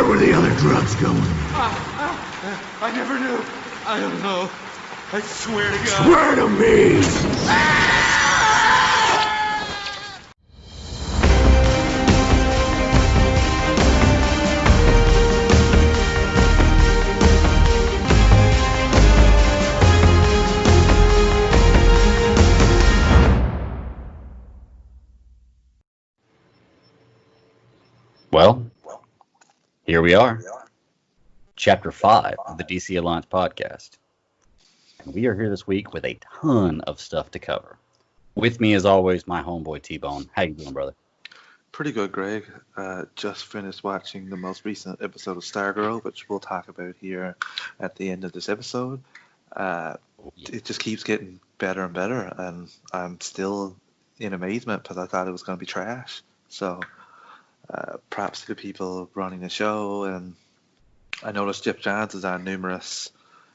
Where were the other drugs going? I never knew. I don't know. I swear to God. Swear to me! Well, here we are. Chapter 5 of the DC Alliance podcast. And we are here this week with a ton of stuff to cover. With me, as always, my homeboy T-Bone. How you doing, brother? Pretty good, Greg. Just finished watching the most recent episode of Stargirl, which we'll talk about here at the end of this episode. It just keeps getting better and better, and I'm still in amazement because I thought it was going to be trash. So props to the people running the show, and I noticed Jeff Johns is on numerous.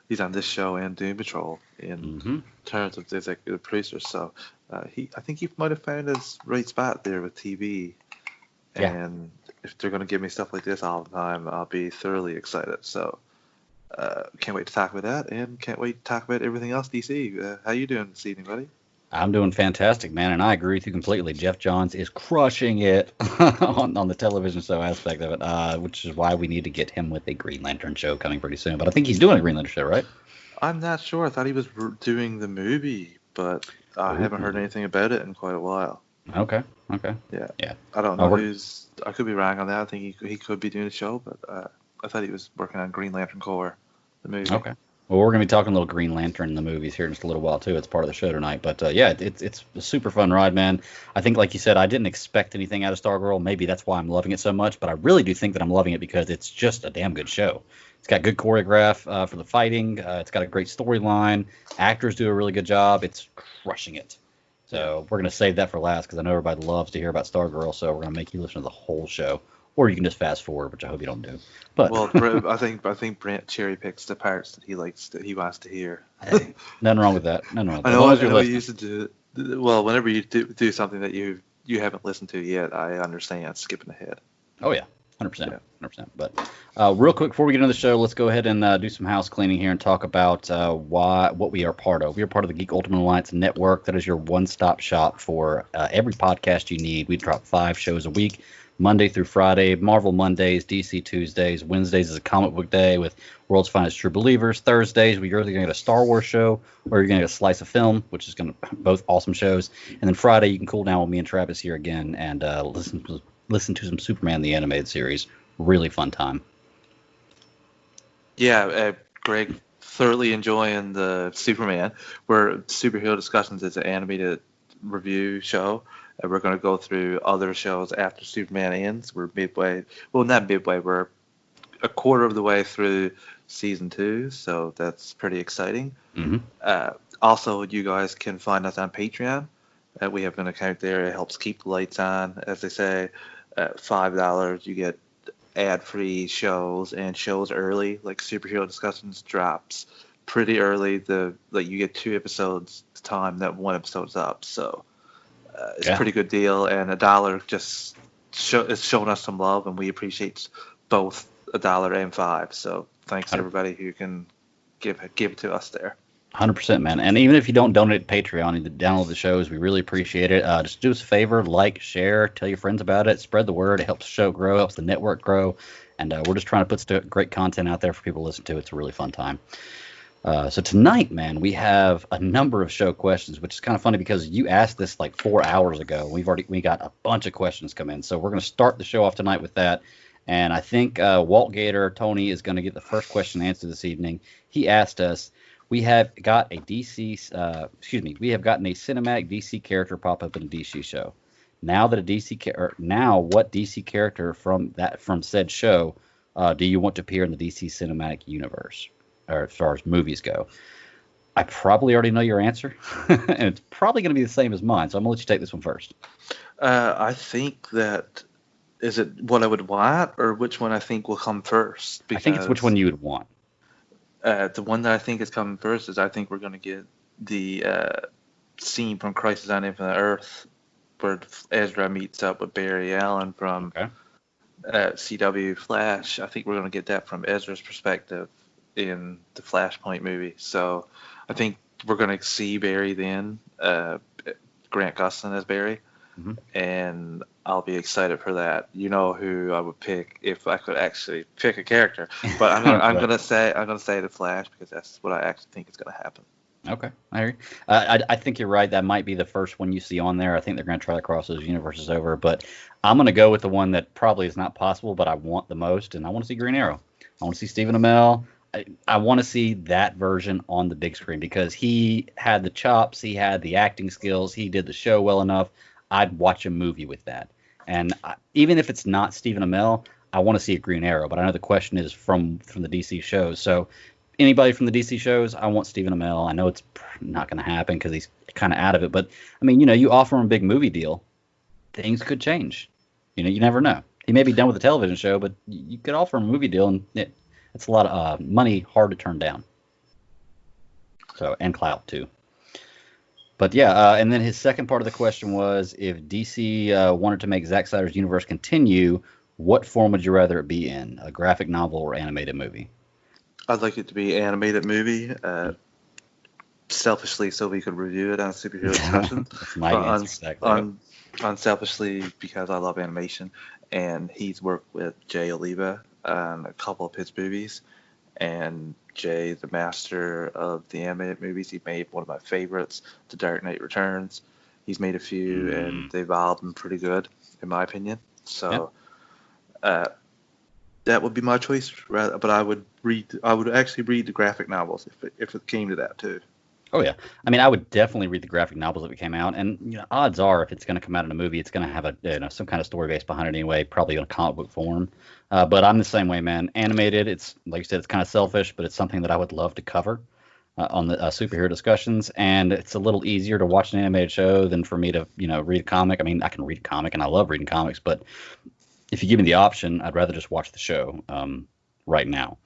He's on this show and Doom Patrol in terms of the executive producer. So I think he might have found his right spot there with TV. Yeah. And if they're going to give me stuff like this all the time, I'll be thoroughly excited. So can't wait to talk about that, and can't wait to talk about everything else DC. How you doing this evening, buddy? I'm doing fantastic, man, and I agree with you completely. Jeff Johns is crushing it on the television show aspect of it, which is why we need to get him with a Green Lantern show coming pretty soon. But I think he's doing a Green Lantern show, right? I'm not sure. I thought he was doing the movie, but I haven't heard anything about it in quite a while. Okay. Yeah. I don't know who's. I could be wrong on that. I think he could be doing a show, but I thought he was working on Green Lantern Corps, the movie. Okay. Well, we're going to be talking a little Green Lantern in the movies here in just a little while, too. It's part of the show tonight. But, yeah, it's a super fun ride, man. I think, like you said, I didn't expect anything out of Stargirl. Maybe that's why I'm loving it so much. But I really do think that I'm loving it because it's just a damn good show. It's got good choreograph for the fighting. It's got a great storyline. Actors do a really good job. It's crushing it. So we're going to save that for last because I know everybody loves to hear about Stargirl. So we're going to make you listen to the whole show. Or you can just fast forward, which I hope you don't do. But well, I think Brent cherry picks the parts that he wants to hear. Hey, nothing wrong with that. Nothing wrong with that. I know you used to do it. Well, whenever you do something that you haven't listened to yet, I understand skipping ahead. Oh yeah, 100%, 100%. But real quick before we get into the show, let's go ahead and do some house cleaning here and talk about what we are part of. We are part of the Geek Ultimate Alliance Network. That is your one-stop shop for every podcast you need. We drop 5 shows a week. Monday through Friday, Marvel Mondays, DC Tuesdays. Wednesdays is a comic book day with World's Finest True Believers. Thursdays, you're either going to get a Star Wars show or you're going to get a slice of film, which is going to both awesome shows. And then Friday, you can cool down with me and Travis here again and listen to some Superman the Animated Series. Really fun time. Yeah, Greg, thoroughly enjoying the Superman. Where Superhero Discussions is an animated review show. We're going to go through other shows after Superman ends. We're not midway, we're a quarter of the way through season 2, so that's pretty exciting. Also, you guys can find us on Patreon. We have an account there. It helps keep the lights on. As they say, at $5, you get ad-free shows and shows early, like Superhero Discussions drops pretty early. You get 2 episodes at the time that one episode's up, so it's a pretty good deal, and $1 just is showing us some love, and we appreciate both $1 and $5. So thanks to everybody who can give it to us there. 100%, man. And even if you don't donate to Patreon and download the shows, we really appreciate it. Just do us a favor, like, share, tell your friends about it, spread the word. It helps the show grow, helps the network grow, and we're just trying to put great content out there for people to listen to. It's a really fun time. So tonight, man, we have a number of show questions, which is kind of funny because you asked this like 4 hours ago. We got a bunch of questions come in. So we're going to start the show off tonight with that. And I think Walt Gator, Tony, is going to get the first question answered this evening. He asked us, we have gotten a cinematic DC character pop up in a DC show. Now what DC character from said show do you want to appear in the DC cinematic universe? Or as far as movies go, I probably already know your answer, and it's probably going to be the same as mine. So I'm going to let you take this one first. I think that is it what I would want, or which one I think will come first? I think it's which one you would want. The one that I think is coming first is I think we're going to get the scene from Crisis on Infinite Earth where Ezra meets up with Barry Allen from CW Flash. I think we're going to get that from Ezra's perspective in the Flashpoint movie. So I think we're going to see Barry then, Grant Gustin as Barry, Mhm. and I'll be excited for that. You know who I would pick if I could actually pick a character, but I'm Right. gonna say the Flash because that's what I actually think is going to happen. Okay, I hear you. I think you're right. That might be the first one you see on there. I think they're going to try to cross those universes over, but I'm going to go with the one that probably is not possible, but I want the most, and I want to see Green Arrow. I want to see Stephen Amell. I want to see that version on the big screen because he had the chops, he had the acting skills, he did the show well enough. I'd watch a movie with that, and even if it's not Stephen Amell, I want to see a Green Arrow. But I know the question is from the DC shows, so anybody from the DC shows, I want Stephen Amell. I know it's not going to happen because he's kind of out of it, but I mean, you offer him a big movie deal, things could change. You never know. He may be done with the television show, but you could offer him a movie deal, and it's a lot of money, hard to turn down. So and clout too. But yeah, and then his second part of the question was if DC wanted to make Zack Snyder's universe continue, what form would you rather it be in? A graphic novel or animated movie? I'd like it to be an animated movie, selfishly so we could review it on superhero discussion. That's my But answer exactly. unselfishly because I love animation, and he's worked with Jay Oliva on a couple of his movies, and Jay, the master of the animated movies, he made one of my favorites, The Dark Knight Returns. He's made a few, and they've all been pretty good, in my opinion. So uh, that would be my choice. But I would actually read the graphic novels if it came to that too. Oh yeah, I mean, I would definitely read the graphic novels that came out, and odds are, if it's going to come out in a movie, it's going to have a some kind of story base behind it anyway, probably in a comic book form. But I'm the same way, man. Animated, it's like you said, it's kind of selfish, but it's something that I would love to cover on the superhero discussions, and it's a little easier to watch an animated show than for me to read a comic. I mean, I can read a comic, and I love reading comics, but if you give me the option, I'd rather just watch the show right now.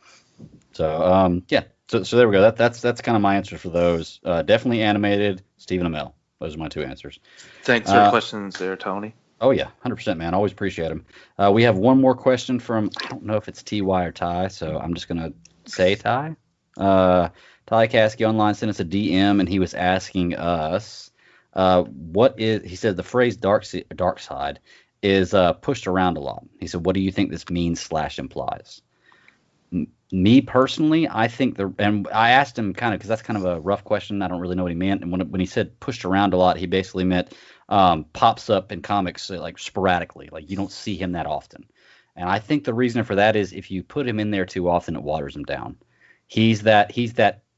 So yeah, so there we go. That's kind of my answer for those. Definitely animated. Stephen Amell. Those are my two answers. Thanks for the questions there, Tony. Oh yeah, 100%, man. Always appreciate them. We have one more question from I don't know if it's Ty or Ty, so I'm just gonna say Ty. Ty Kasky online sent us a DM and he was asking us, what is he said the phrase dark side is pushed around a lot. He said, what do you think this means / implies? Me personally, I think and I asked him kind of because that's kind of a rough question. I don't really know what he meant. And when he said pushed around a lot, he basically meant pops up in comics like sporadically, like you don't see him that often. And I think the reason for that is if you put him in there too often, it waters him down. He's that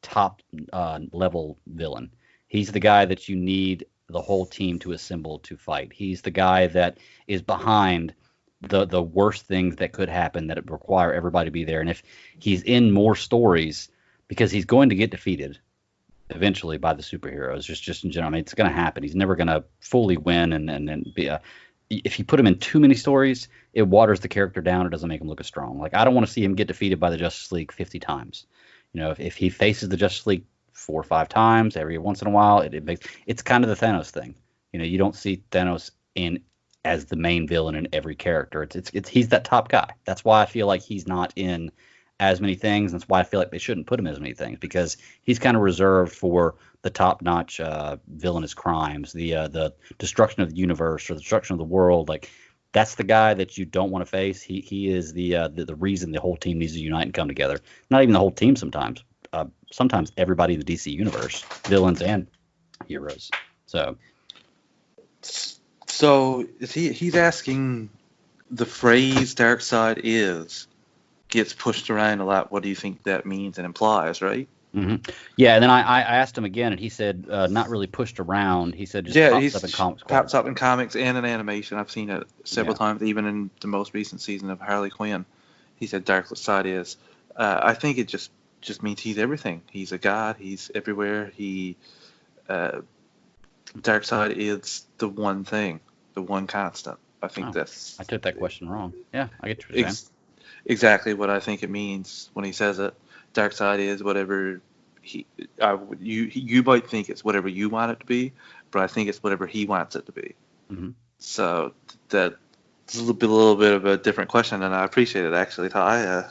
top level villain. He's the guy that you need the whole team to assemble to fight. He's the guy that is behind the worst things that could happen that require everybody to be there. And if he's in more stories, because he's going to get defeated eventually by the superheroes, just in general. I mean, it's going to happen. He's never going to fully win and be a. If you put him in too many stories, it waters the character down. It doesn't make him look as strong. Like I don't want to see him get defeated by the Justice League 50 times. If he faces the Justice League 4 or 5 times every once in a while, it's kind of the Thanos thing. You don't see Thanos in as the main villain in every character. It's he's that top guy. That's why I feel like he's not in as many things. That's why I feel like they shouldn't put him in as many things because he's kind of reserved for the top-notch villainous crimes, the destruction of the universe or the destruction of the world. Like that's the guy that you don't want to face. He is the reason the whole team needs to unite and come together. Not even the whole team sometimes. Sometimes everybody in the DC universe, villains and heroes. So he's asking the phrase "dark side gets pushed around a lot. What do you think that means and implies, right? Mm-hmm. Yeah, and then I asked him again, and he said not really pushed around. He said just pops up in comics. Pops up in comics and in animation. I've seen it several times, even in the most recent season of Harley Quinn. He said dark side is. I think it just means he's everything. He's a god. He's everywhere. Dark side is the one thing, the one constant. I think I took that question wrong. Yeah, I get what you're saying. Exactly what I think it means when he says it. Dark side is whatever you might think it's whatever you want it to be, but I think it's whatever he wants it to be. Mm-hmm. So that It's a little bit of a different question, and I appreciate it actually, Ty.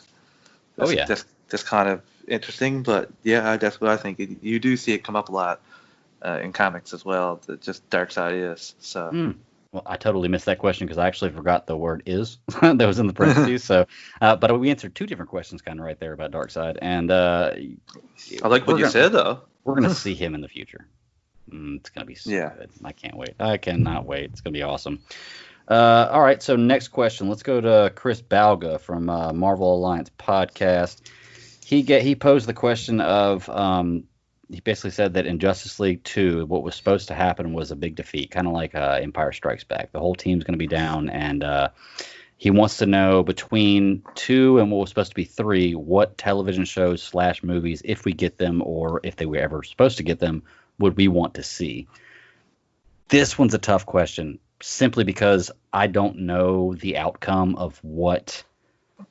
That's kind of interesting, but yeah, that's what I think. You do see it come up a lot in comics as well. That just Darkseid is so. Well, I totally missed that question because I actually forgot the word "is" that was in the parentheses. So, but we answered two different questions kind of right there about Darkseid, and I like what you said though. We're gonna see him in the future. It's gonna be so good. I can't wait. I cannot wait. It's gonna be awesome. All right. So next question. Let's go to Chris Balga from Marvel Alliance podcast. He posed the question of he basically said that in Justice League 2, what was supposed to happen was a big defeat, kind of like Empire Strikes Back. The whole team's going to be down, and he wants to know between 2 and what was supposed to be 3, what television shows / movies, if we get them or if they were ever supposed to get them, would we want to see? This one's a tough question, simply because I don't know the outcome of what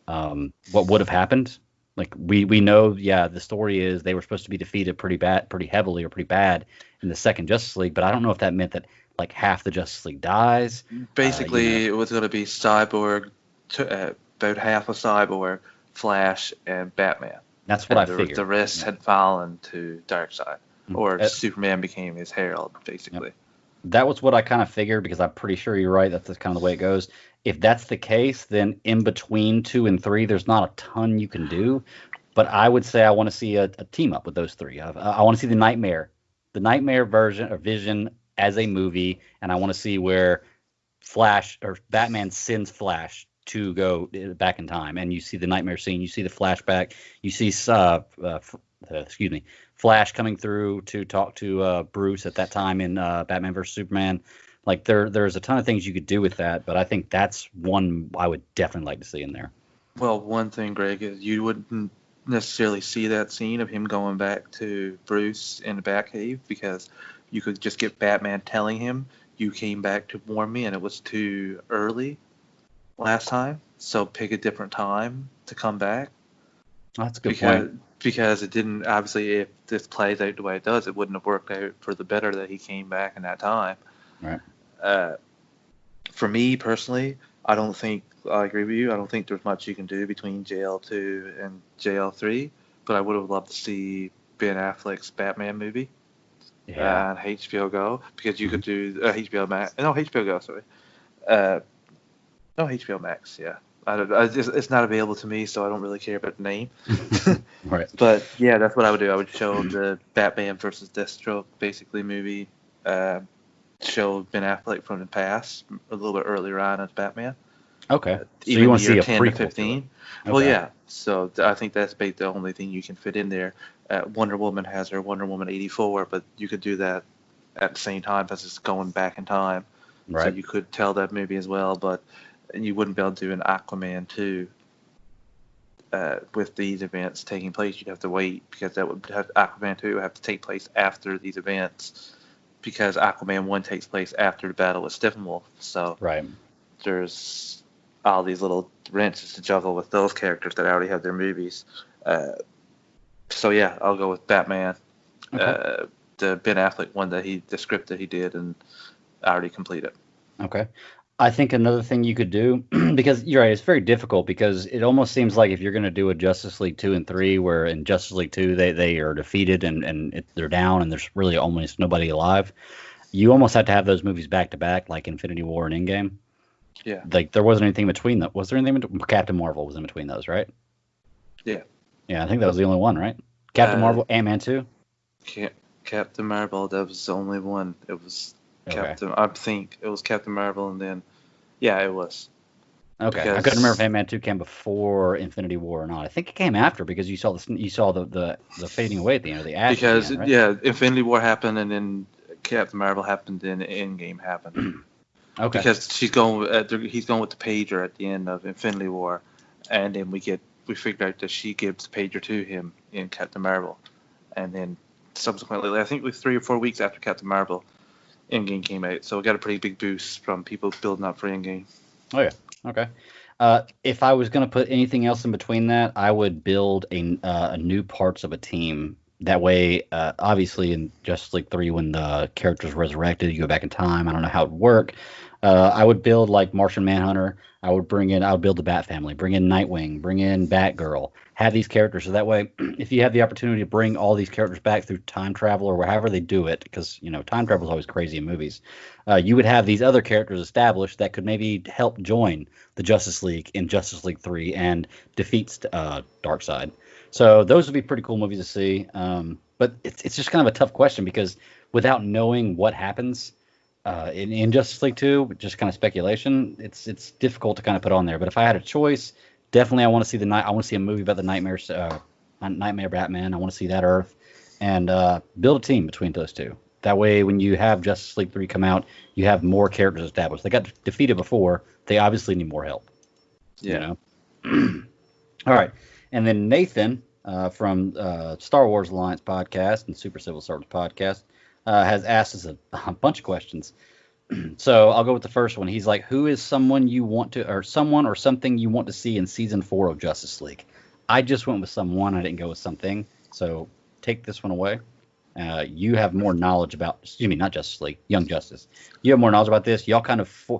would have happened. Like we know, the story is they were supposed to be defeated pretty heavily or pretty bad in the second Justice League, but I don't know if that meant that like half the Justice League dies. Basically, it was going to be Cyborg, about half of Cyborg, Flash, and Batman. That's what I figured. The rest had fallen to Darkseid, or Superman became his herald, basically. Yep. That was what I kind of figured, because I'm pretty sure you're right. That's kind of the way it goes. If that's the case, then in between 2 and 3, there's not a ton you can do. But I would say I want to see a team up with those 3. I want to see the Nightmare version or Vision as a movie, and I want to see where Flash or Batman sends Flash to go back in time, and you see the Nightmare scene, you see the flashback, you see Flash coming through to talk to Bruce at that time in Batman vs Superman. Like there's a ton of things you could do with that, but I think that's one I would definitely like to see in there. Well, one thing, Greg, is you wouldn't necessarily see that scene of him going back to Bruce in the Batcave, because you could just get Batman telling him, you came back to warn me and it was too early last time, so pick a different time to come back. That's a good point. Because it didn't, obviously, if this plays out the way it does, it wouldn't have worked out for the better that he came back in that time. Right. For me personally, I agree with you. I don't think there's much you can do between JL2 and JL3, but I would have loved to see Ben Affleck's Batman movie on HBO Go, because you could do HBO Max. No, HBO Go, sorry. No, HBO Max, yeah. It's not available to me, so I don't really care about the name. Right. But yeah, that's what I would do. I would show the Batman versus Deathstroke basically movie. Show Ben Affleck from the past a little bit earlier on as Batman. Okay. So even you want to see a 10 prequel to 15. Okay. Well, yeah. So I think that's the only thing you can fit in there. Wonder Woman has her Wonder Woman 84, but you could do that at the same time as it's going back in time. Right. So you could tell that movie as well, but you wouldn't be able to do an Aquaman 2 with these events taking place. You'd have to wait, because Aquaman 2 would have to take place after these events, because Aquaman 1 takes place after the battle with Steppenwolf. So there's all these little wrenches to juggle with those characters that already have their movies. So yeah, I'll go with Batman. Okay. The Ben Affleck one, the script that he did and already completed. Okay. I think another thing you could do, because you're right, it's very difficult, because it almost seems like if you're going to do a Justice League 2 and 3, where in Justice League 2 they are defeated and they're down and there's really almost nobody alive, you almost have to have those movies back to back, like Infinity War and Endgame. Yeah. Like there wasn't anything between them. Was there anything? Captain Marvel was in between those, right? Yeah. Yeah, I think that was the only one, right? Captain Marvel, Ant-Man 2? Captain Marvel, that was the only one. It was Okay. I think it was Captain Marvel, and then, yeah, it was. Okay, I couldn't remember if Ant-Man 2 came before Infinity War or not. I think it came after, because you saw the fading away at the end of the ash. Because end, right? yeah, Infinity War happened, and then Captain Marvel happened, and Endgame happened. Okay. Because he's going with the pager at the end of Infinity War, and then we figured out that she gives the pager to him in Captain Marvel, and then subsequently, I think it was 3 or 4 weeks after Captain Marvel, Endgame came out, so we got a pretty big boost from people building up for Endgame. Oh yeah, okay. If I was going to put anything else in between that, I would build a new parts of a team. That way, obviously in Justice League 3, when the character's resurrected, you go back in time. I don't know how it would work. I would build like Martian Manhunter. I would build the Bat Family, bring in Nightwing, bring in Batgirl, have these characters. So that way, if you have the opportunity to bring all these characters back through time travel or however they do it, because, time travel is always crazy in movies, you would have these other characters established that could maybe help join the Justice League in Justice League 3 and defeat Darkseid. So those would be pretty cool movies to see. But it's just kind of a tough question because without knowing what happens in Justice League 2, just kind of speculation, it's difficult to kind of put on there. But if I had a choice, definitely I want to see I want to see a movie about the Nightmare Batman. I want to see that Earth and build a team between those two. That way, when you have Justice League 3 come out, you have more characters established. They got defeated before. They obviously need more help. Yeah. All right. And then Nathan from Star Wars Alliance podcast and Super Civil Service podcast has asked us a bunch of questions. So I'll go with the first one. He's like, who is someone you want to, or someone or something you want to see in season 4 of Justice League? I just went with someone. I didn't go with something. So take this one away. You have more knowledge about, not Justice League, Young Justice. You have more knowledge about this. Y'all kind of,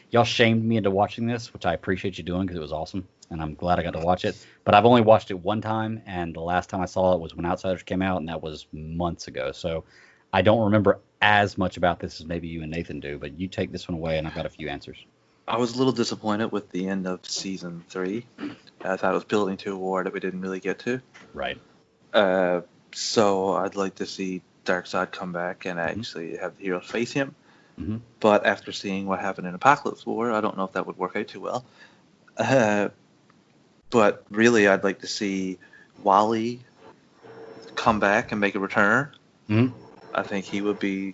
y'all shamed me into watching this, which I appreciate you doing because it was awesome. And I'm glad I got to watch it. But I've only watched it one time. And the last time I saw it was when Outsiders came out. And that was months ago. So I don't remember as much about this as maybe you and Nathan do. But you take this one away and I've got a few answers. I was a little disappointed with the end of season 3. I thought it was building to a war that we didn't really get to. Right. So I'd like to see Darkseid come back and actually have the heroes face him. Mm-hmm. But after seeing what happened in Apocalypse War, I don't know if that would work out too well. But really, I'd like to see Wally come back and make a return. Mm-hmm. I think he would be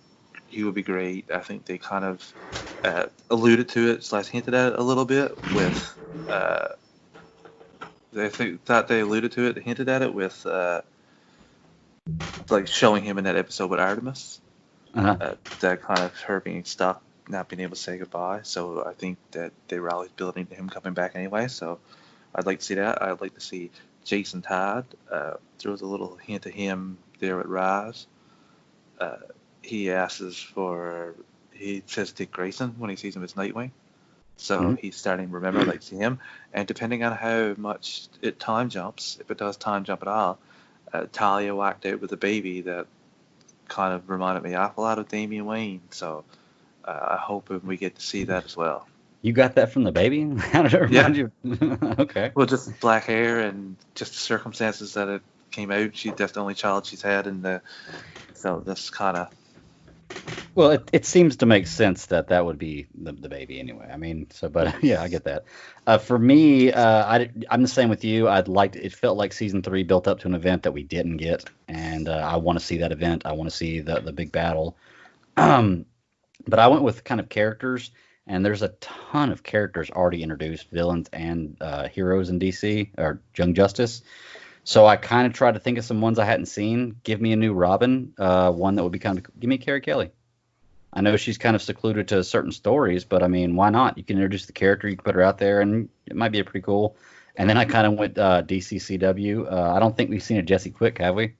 great. I think they kind of alluded to it / hinted at it a little bit with. They alluded to it, hinted at it with like showing him in that episode with Artemis. That kind of her being stuck, not being able to say goodbye. So I think that they were always building to him coming back anyway. So I'd like to see that. I'd like to see Jason Todd. There was a little hint of him there at Rise. He says Dick Grayson when he sees him as Nightwing. So he's starting to remember, like, see him. And depending on how much it time jumps, if it does time jump at all, Talia walked out with a baby that kind of reminded me awful lot of Damian Wayne. So I hope we get to see that as well. You got that from the baby? How did it remind you? Okay. Well, just black hair and just the circumstances that it came out. That's the only child she's had, so that's kind of. Well, it seems to make sense that would be the baby anyway. I mean, but yeah, I get that. For me, I'm the same with you. It felt like season 3 built up to an event that we didn't get, and I want to see that event. I want to see the big battle. But I went with kind of characters, and there's a ton of characters already introduced, villains and heroes in DC or Young Justice. So I kind of tried to think of some ones I hadn't seen. Give me a new Robin, one that would be give me Carrie Kelly. I know she's kind of secluded to certain stories, but I mean, why not? You can introduce the character, you can put her out there, and it might be pretty cool. And then I kind of went DCCW. I don't think we've seen a Jesse Quick, have we?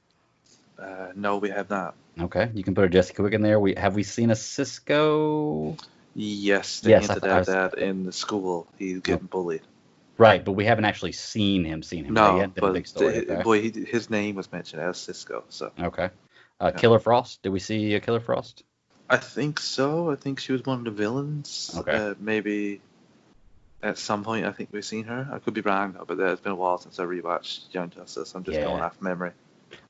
No, we have not. Okay, you can put a Jesse Quick in there. Have we seen a Cisco? Yes, they hinted at that in the school. He's getting bullied. Right, but we haven't actually seen him. No, right? But a big story. Okay. His name was mentioned as Cisco. So okay, Killer Frost. Did we see Killer Frost? I think so. I think she was one of the villains. Okay. Maybe at some point I think we've seen her. I could be wrong though, but it's been a while since I rewatched Young Justice. I'm just going off memory.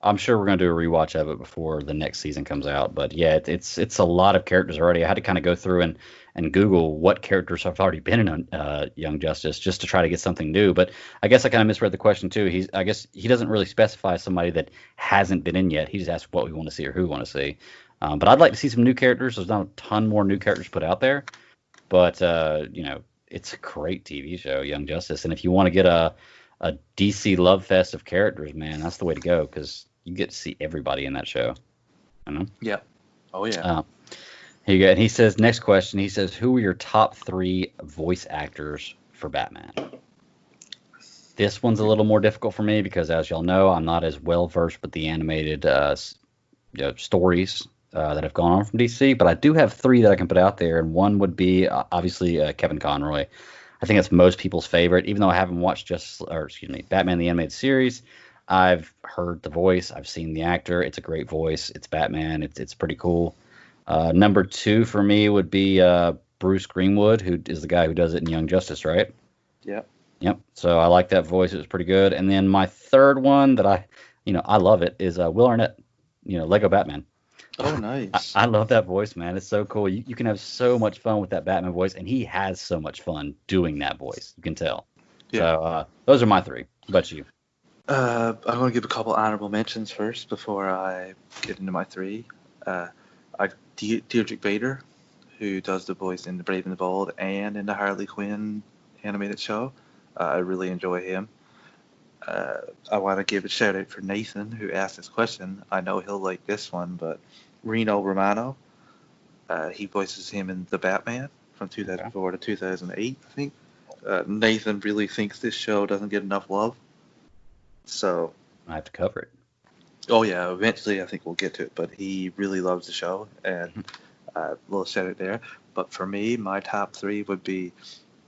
I'm sure we're going to do a rewatch of it before the next season comes out. But yeah, it's a lot of characters already. I had to kind of go through and Google what characters have already been in Young Justice just to try to get something new. But I guess I kind of misread the question too. I guess he doesn't really specify somebody that hasn't been in yet. He just asks what we want to see or who we want to see. But I'd like to see some new characters. There's not a ton more new characters put out there. But, it's a great TV show, Young Justice. And if you want to get a DC love fest of characters, man, that's the way to go because you get to see everybody in that show. I know. Yeah. Oh, yeah. Here you go. And he says, next question, he says, who are your top 3 voice actors for Batman? This one's a little more difficult for me because, as y'all know, I'm not as well versed with the animated stories that have gone on from DC, but I do have three that I can put out there, and one would be obviously Kevin Conroy. I think that's most people's favorite, even though I haven't watched Batman the Animated Series. I've heard the voice, I've seen the actor. It's a great voice. It's Batman. It's pretty cool. Number two for me would be Bruce Greenwood, who is the guy who does it in Young Justice, right? Yeah. Yep. So I like that voice. It was pretty good. And then my third one that I love it is Will Arnett, Lego Batman. Oh, nice. I love that voice, man. It's so cool. You can have so much fun with that Batman voice, and he has so much fun doing that voice. You can tell. Yeah. So those are my three. What about you? I'm going to give a couple honorable mentions first before I get into my three. Deirdre Bader, who does the voice in The Brave and the Bold and in the Harley Quinn animated show. I really enjoy him. I want to give a shout out for Nathan, who asked this question. I know he'll like this one, but Reno Romano, he voices him in The Batman from 2004 to 2008, I think. Nathan really thinks this show doesn't get enough love. So I have to cover it. Oh yeah, eventually I think we'll get to it, but he really loves the show, and a little shout out there. But for me, my top three would be,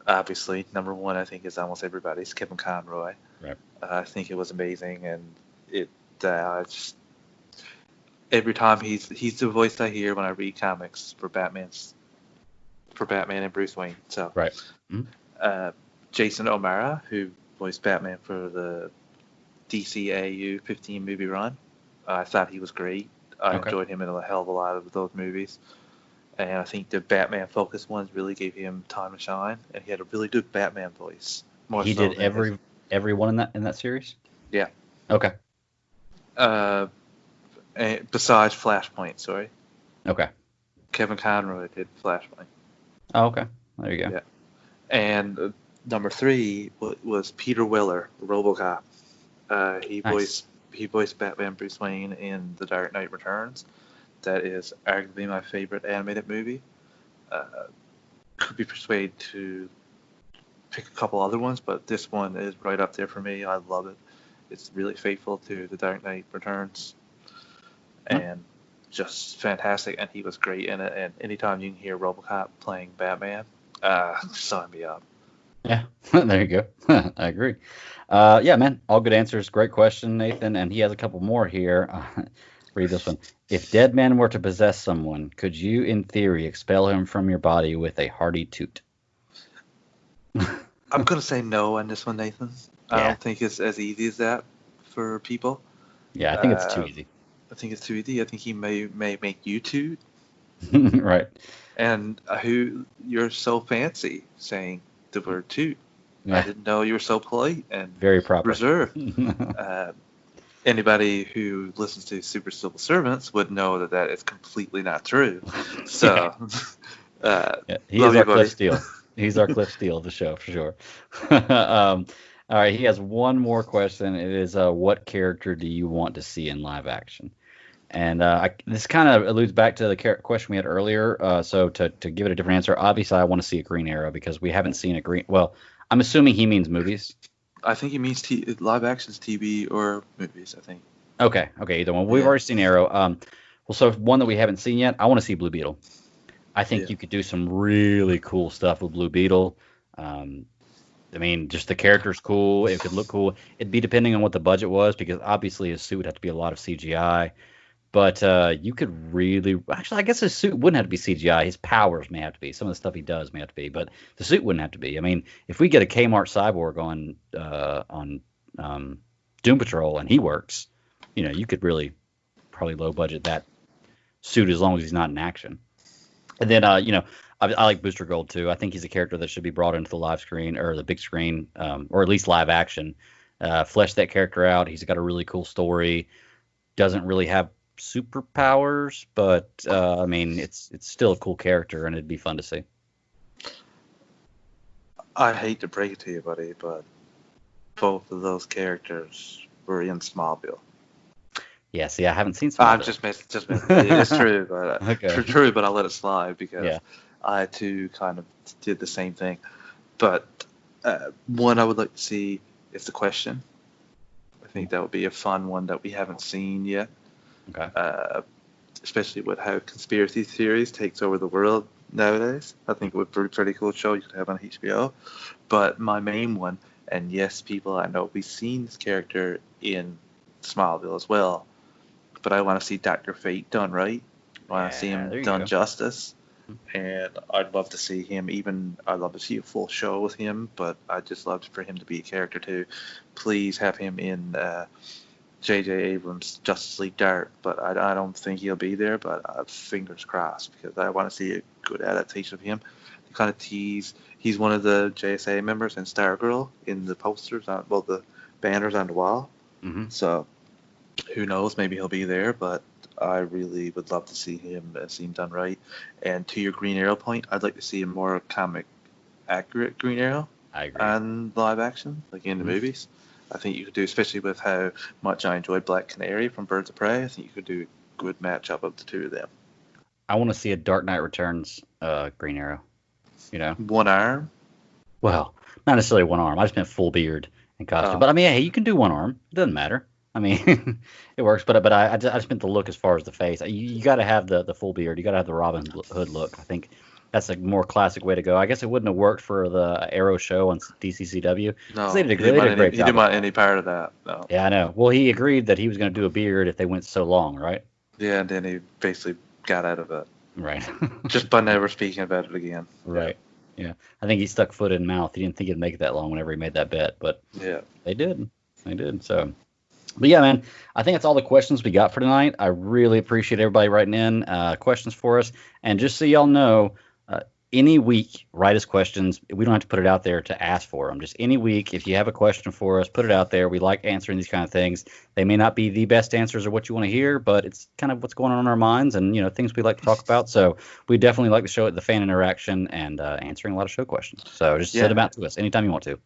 obviously, number one I think is almost everybody's, Kevin Conroy. Right. I think it was amazing, and it just every time he's the voice I hear when I read comics for Batman and Bruce Wayne. So right. Mm-hmm. Jason O'Mara, who voiced Batman for the DCAU 15 movie run. I thought he was great. I enjoyed him in a hell of a lot of those movies. And I think the Batman focused ones really gave him time to shine. And he had a really good Batman voice. He did every one in that series? Yeah. Okay. And besides Flashpoint, sorry. Okay. Kevin Conroy did Flashpoint. Oh, okay. There you go. Yeah. And number three was Peter Weller, RoboCop. He voiced Batman Bruce Wayne in The Dark Knight Returns. That is arguably my favorite animated movie. Could be persuaded to pick a couple other ones, but this one is right up there for me. I love it. It's really faithful to The Dark Knight Returns, and just fantastic. And he was great in it. And anytime you can hear RoboCop playing Batman, sign me up. Yeah, there you go. I agree. Yeah, man, all good answers. Great question, Nathan. And he has a couple more here. Read this one. If dead man were to possess someone, could you, in theory, expel him from your body with a hearty toot? I'm going to say no on this one, Nathan. Yeah. I don't think it's as easy as that for people. Yeah, I think it's too easy. I think it's too easy. I think he may make you toot. Right. And you're so fancy saying the word toot. Yeah. I didn't know you were so polite and very proper. Reserved. Anybody who listens to Super Civil Servants would know that is completely not true. So, he is our Cliff Steele. He's our Cliff Steele of the show for sure. All right, he has one more question. It is, what character do you want to see in live action? And this kind of alludes back to the question we had earlier. So to give it a different answer, obviously I want to see a Green Arrow because we haven't seen a Green. Well, I'm assuming he means movies. I think he means live actions, TV or movies. I think. Okay, either one. We've already seen Arrow. Well, so one that we haven't seen yet. I want to see Blue Beetle. I think you could do some really cool stuff with Blue Beetle. I mean, just the character's cool. It could look cool. It'd be depending on what the budget was because obviously his suit would have to be a lot of CGI. But you could really – actually, I guess his suit wouldn't have to be CGI. His powers may have to be. Some of the stuff he does may have to be. But the suit wouldn't have to be. I mean, if we get a Kmart Cyborg on Doom Patrol and he works, you could really probably low budget that suit as long as he's not in action. And then, I like Booster Gold too. I think he's a character that should be brought into the live screen or the big screen or at least live action. Flesh that character out. He's got a really cool story. Doesn't really have superpowers, but I mean, it's still a cool character, and it'd be fun to see. I hate to break it to you, buddy, but both of those characters were in Smallville. Yeah, see, I haven't seen Smallville. I'm just messing. It's true, but true, but I'll let it slide because I too kind of did the same thing. But one I would like to see is The Question. I think that would be a fun one that we haven't seen yet. Okay. especially with how conspiracy theories takes over the world nowadays. I think it would be a pretty cool show you could have on HBO. But my main one, and yes, people, I know we've seen this character in Smallville as well, but I want to see Dr. Fate done right. I want to see him done justice. And I'd love to see him, I'd love to see a full show with him, but I'd just love for him to be a character too. Please have him in J.J. Abrams' Justice League Dark, but I don't think he'll be there, but fingers crossed, because I want to see a good adaptation of him. To kind of tease, he's one of the JSA members in Stargirl in the posters, the banners on the wall. Mm-hmm. So who knows, maybe he'll be there, but I really would love to see him done right. And to your Green Arrow point, I'd like to see a more comic accurate Green Arrow. I agree. And live action, like in the movies. I think you could do, especially with how much I enjoyed Black Canary from Birds of Prey, I think you could do a good matchup of the two of them. I want to see a Dark Knight Returns Green Arrow. You know? One arm? Well, not necessarily one arm. I just meant full beard and costume. Oh. But I mean, hey, you can do one arm. It doesn't matter. I mean, it works. But I just meant the look as far as the face. You got to have the full beard. You got to have the Robin Hood look. I think that's a more classic way to go. I guess it wouldn't have worked for the Arrow show on DCCW. No, they did a great job. He didn't want any part of that. No. Yeah, I know. Well, he agreed that he was going to do a beard if they went so long, right? Yeah, and then he basically got out of it. Right. Just by never speaking about it again. Right. Yeah. I think he stuck foot in mouth. He didn't think it'd make it that long whenever he made that bet, but yeah, they did. They did. So, but yeah, man, I think that's all the questions we got for tonight. I really appreciate everybody writing in questions for us. And just so y'all know, any week, write us questions. We don't have to put it out there to ask for them. Just any week, if you have a question for us, put it out there. We like answering these kind of things. They may not be the best answers or what you want to hear, but it's kind of what's going on in our minds and, things we like to talk about. So we definitely like to show it the fan interaction and answering a lot of show questions. So just send them out to us anytime you want to.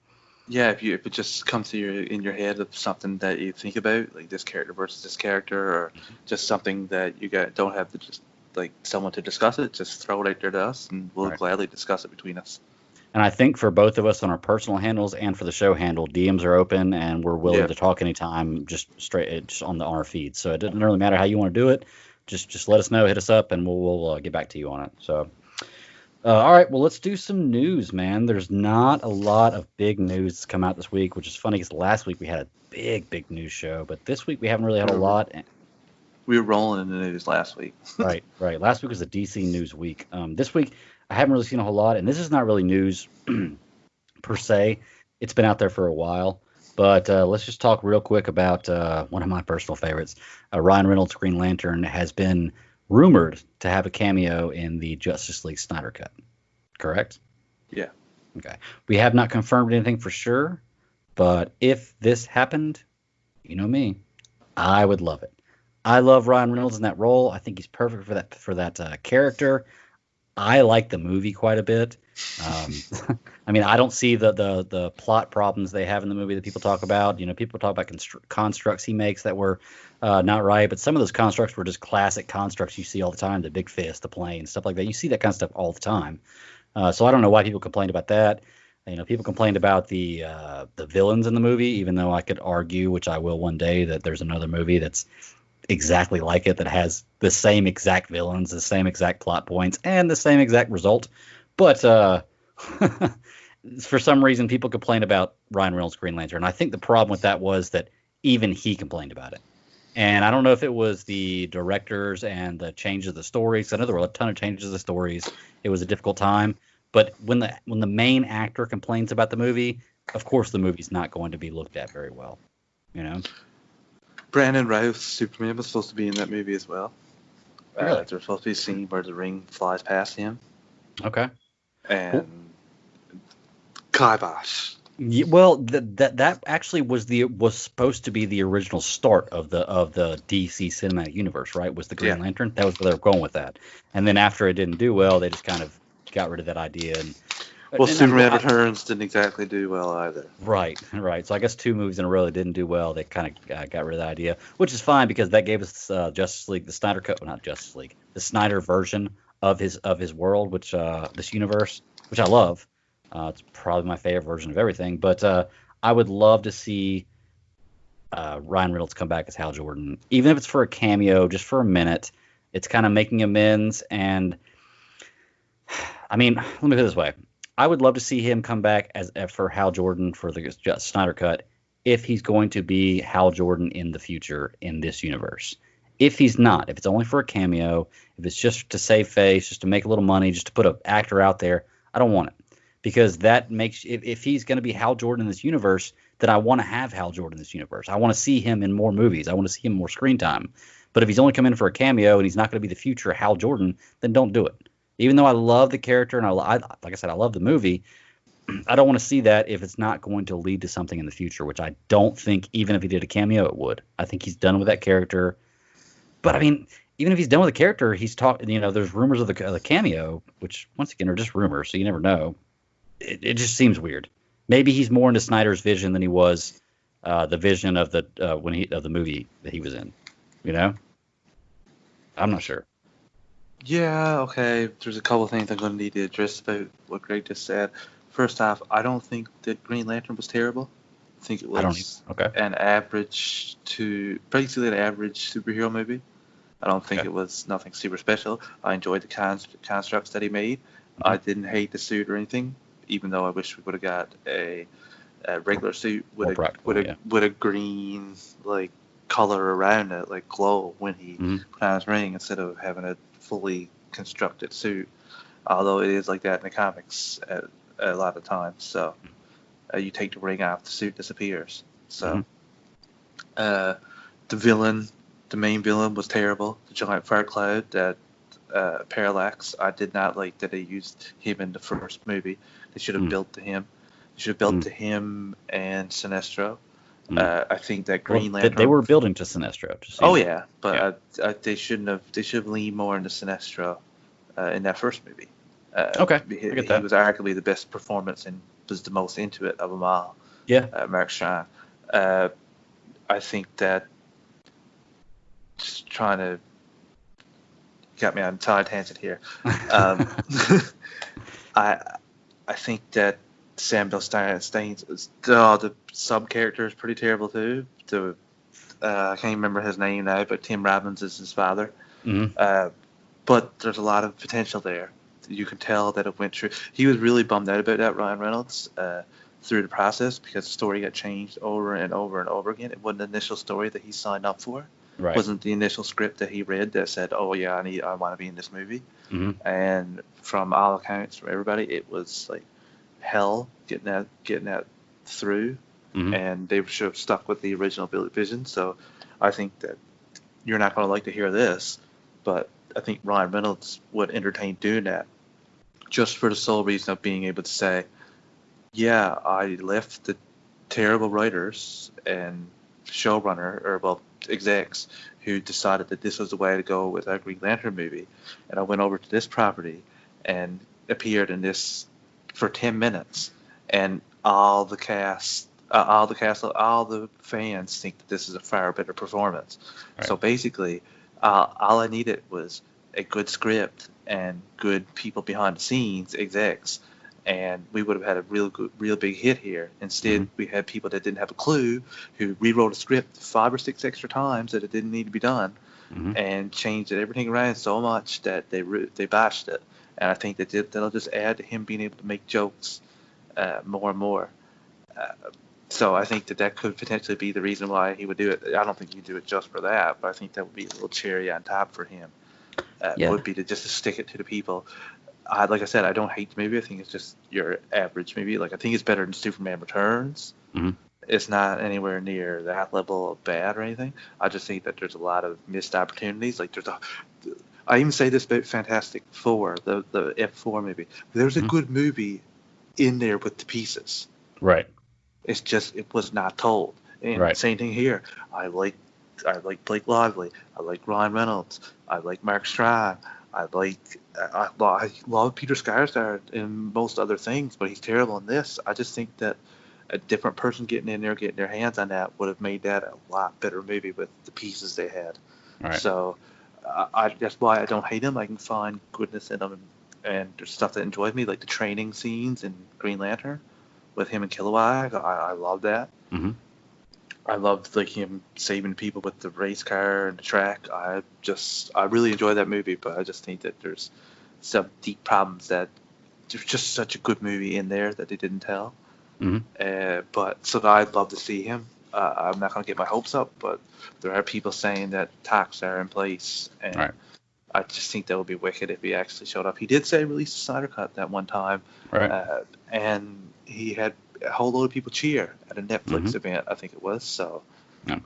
Yeah, if it just comes to in your head of something that you think about, like this character versus this character, or just something that you don't have to just like someone to discuss it, just throw it out there to us, and we'll gladly discuss it between us. And I think for both of us on our personal handles and for the show handle, DMs are open, and we're willing to talk anytime, just on our feed. So it doesn't really matter how you want to do it. Just let us know, hit us up, and we'll get back to you on it. So. All right, well, let's do some news, man. There's not a lot of big news that's come out this week, which is funny because last week we had a big news show, but this week we haven't really had a lot. We were rolling in the news last week. Right. Last week was the DC news week. This week I haven't really seen a whole lot, and this is not really news per se. It's been out there for a while, but let's just talk real quick about one of my personal favorites. Ryan Reynolds' Green Lantern has been rumored to have a cameo in the Justice League Snyder Cut. Correct? Yeah. Okay. We have not confirmed anything for sure, but if this happened, you know me, I would love it. I love Ryan Reynolds in that role. I think he's perfect for that character. I like the movie quite a bit. I mean, I don't see the plot problems they have in the movie that people talk about. People talk about constructs he makes that were not right, but some of those constructs were just classic constructs you see all the time, the big fist, the plane, stuff like that. You see that kind of stuff all the time. So I don't know why people complained about that. People complained about the villains in the movie, even though I could argue, which I will one day, that there's another movie that's exactly like it that has the same exact villains, the same exact plot points, and the same exact result. But for some reason, people complain about Ryan Reynolds' Green Lantern. And I think the problem with that was that even he complained about it. And I don't know if it was the directors and the change of the stories. I know there were a ton of changes of the stories. It was a difficult time. But when the main actor complains about the movie, of course the movie's not going to be looked at very well. Brandon Routh's Superman was supposed to be in that movie as well. Really? There's supposed to be a scene where the ring flies past him. Okay. And kibosh. Yeah, well, that actually was supposed to be the original start of the DC cinematic universe, right? Was the Green Lantern? That was where they were going with that. And then after it didn't do well, they just kind of got rid of that idea. Superman Returns didn't exactly do well either. Right. So I guess 2 movies in a row that didn't do well, they kind of got rid of that idea, which is fine because that gave us Justice League, the Snyder Cut, well, not Justice League, the Snyder version of his world, which this universe, which I love. It's probably my favorite version of everything, but I would love to see Ryan Reynolds come back as Hal Jordan, even if it's for a cameo, just for a minute. It's kind of making amends. And I mean, let me put it this way. I would love to see him come back as for Hal Jordan for the Snyder Cut if he's going to be Hal Jordan in the future in this universe. If he's not, if it's only for a cameo, if it's just to save face, just to make a little money, just to put an actor out there, I don't want it. Because that makes, if he's going to be Hal Jordan in this universe, then I want to have Hal Jordan in this universe. I want to see him in more movies. I want to see him more screen time. But if he's only coming in for a cameo and he's not going to be the future Hal Jordan, then don't do it. Even though I love the character and I like I said, I love the movie, I don't want to see that if it's not going to lead to something in the future, which I don't think even if he did a cameo, it would. I think he's done with that character. But I mean, even if he's done with the character, he's talking, there's rumors of the cameo, which once again are just rumors, so you never know. It just seems weird. Maybe he's more into Snyder's vision than he was the vision of the of the movie that he was in. I'm not sure. Yeah, okay. There's a couple of things I'm going to need to address about what Greg just said. First off, I don't think that Green Lantern was terrible. I think it was an average basically an average superhero movie. I don't think it was nothing super special. I enjoyed the constructs that he made. Mm-hmm. I didn't hate the suit or anything, even though I wish we would have got a regular suit with a green color around it, like glow when he put on his ring, instead of having a fully constructed suit. Although it is like that in the comics a lot of times. So you take the ring off, the suit disappears. So the main villain was terrible. The giant fire cloud, that Parallax. I did not like that they used him in the first movie. They should have built to him. They should have built to him and Sinestro. I think that Green Lantern. They were building to Sinestro. They shouldn't have. They should have leaned more into Sinestro in that first movie. I get that. He was arguably the best performance and was the most into it of them all. Yeah. Mark Strong. I think that just trying to got me on a entire tangent here. I think that Samuel Staines, the sub character is pretty terrible too. I can't remember his name now, but Tim Robbins is his father. Mm-hmm. But there's a lot of potential there. You can tell that it went through. He was really bummed out about that, Ryan Reynolds, through the process, because the story got changed over and over and over again. It wasn't the initial story that he signed up for. Right. It wasn't the initial script that he read that said, "Oh yeah, I want to be in this movie." Mm-hmm. And from all accounts, from everybody, it was like hell getting that through. Mm-hmm. And they should have stuck with the original vision. So I think that you're not going to like to hear this, but I think Ryan Reynolds would entertain doing that, just for the sole reason of being able to say, yeah, I left the terrible writers and showrunner, execs, who decided that this was the way to go with our Green Lantern movie, and I went over to this property and appeared in this for 10 minutes, and all the fans think that this is a far better performance. Right. So basically, all I needed was a good script and good people behind the scenes, execs, and we would have had a real big hit here. Instead, we had people that didn't have a clue, who rewrote a script 5 or 6 extra times that it didn't need to be done, and changed everything around so much that they botched it. And I think that'll just add to him being able to make jokes more and more. So I think that could potentially be the reason why he would do it. I don't think he'd do it just for that, but I think that would be a little cherry on top for him. Would be to stick it to the people. Like I said, I don't hate the movie. I think it's just your average movie. Like, I think it's better than Superman Returns. Mm-hmm. It's not anywhere near that level of bad or anything. I just think that there's a lot of missed opportunities. Like, I even say this about Fantastic Four, the F4 movie. There's a good movie in there with the pieces. Right. It's just, it was not told. And same thing here. I like Blake Lively. I like Ryan Reynolds. I like Mark Strong. I love Peter Skarsgård in most other things, but he's terrible in this. I just think that a different person getting in there, getting their hands on that, would have made that a lot better movie with the pieces they had. Right. So that's why I don't hate him. I can find goodness in him, and there's stuff that enjoys me, like the training scenes in Green Lantern with him and Kilowog. I love that. Mm-hmm. I loved like him saving people with the race car and the track. I really enjoyed that movie, but I just think that there's some deep problems that there's just such a good movie in there that they didn't tell. Hmm. But so I'd love to see him. I'm not going to get my hopes up, but there are people saying that talks are in place, and Right. I just think that would be wicked if he actually showed up. He did say release the Snyder Cut that one time, Right. and he had a whole load of people cheer at a Netflix Mhm. event, I think it was. So Yeah.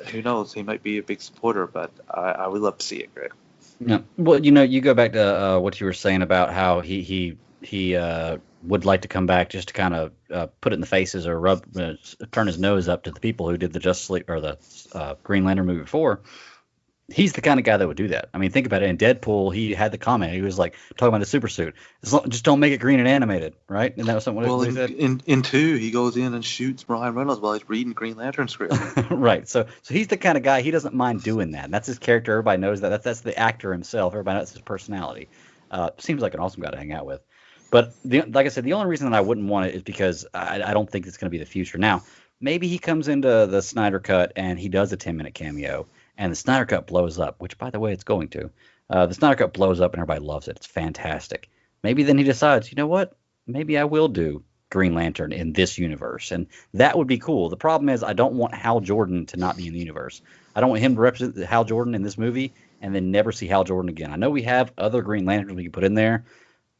who knows? He might be a big supporter, but I would love to see it, Greg. Yeah. Well, you go back to what you were saying about how he would like to come back just to kind of put it in the faces or turn his nose up to the people who did the Justice League or the Green Lantern movie before. He's the kind of guy that would do that. I mean, think about it. In Deadpool, he had the comment. He was like talking about the super suit. Just don't make it green and animated, right? And that was something Well, what he said. in 2, he goes in and shoots Ryan Reynolds while he's reading Green Lantern script. Right. So he's the kind of guy, he doesn't mind doing that. And that's his character. Everybody knows that. That's the actor himself. Everybody knows his personality. Seems like an awesome guy to hang out with. But like I said, the only reason that I wouldn't want it is because I don't think it's going to be the future. Now, maybe he comes into the Snyder Cut and he does a 10-minute cameo, and the Snyder Cut blows up, which, by the way, it's going to. The Snyder Cut blows up and everybody loves it. It's fantastic. Maybe then he decides, you know what? Maybe I will do Green Lantern in this universe, and that would be cool. The problem is I don't want Hal Jordan to not be in the universe. I don't want him to represent Hal Jordan in this movie and then never see Hal Jordan again. I know we have other Green Lanterns we can put in there,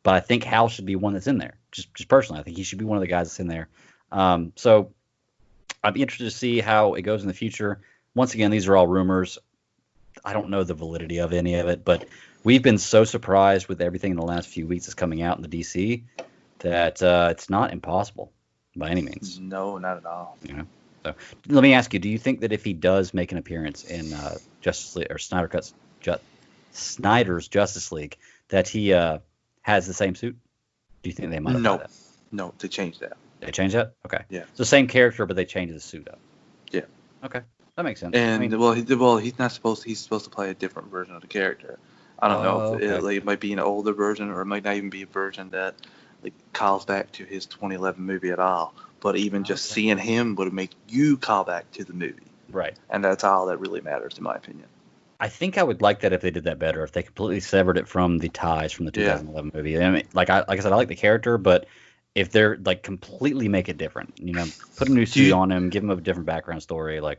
but I think Hal should be one that's in there. Just personally, I think he should be one of the guys that's in there. So I'd be interested to see how it goes in the future. Once again, these are all rumors. I don't know the validity of any of it, but we've been so surprised with everything in the last few weeks that's coming out in the DC that it's not impossible by any means. No, not at all. You know. So let me ask you: do you think that if he does make an appearance in Justice League or Snyder's Justice League, that he has the same suit? Do you think they might have done that? No, they changed that. They changed that? Okay. Yeah. So same character, but they changed the suit up. Yeah. Okay. That makes sense. And I mean, he's not supposed. He's supposed to play a different version of the character. I don't know. If okay. it might be an older version, or it might not even be a version that like calls back to his 2011 movie at all. But even just seeing him would make you call back to the movie. right. And that's all that really matters, in my opinion. I think I would like that if they did that better. If they completely severed it from the ties from the 2011 movie. I mean, like I said, I like the character, but if they're like completely make it different, put a new suit on him, give him a different background story, like.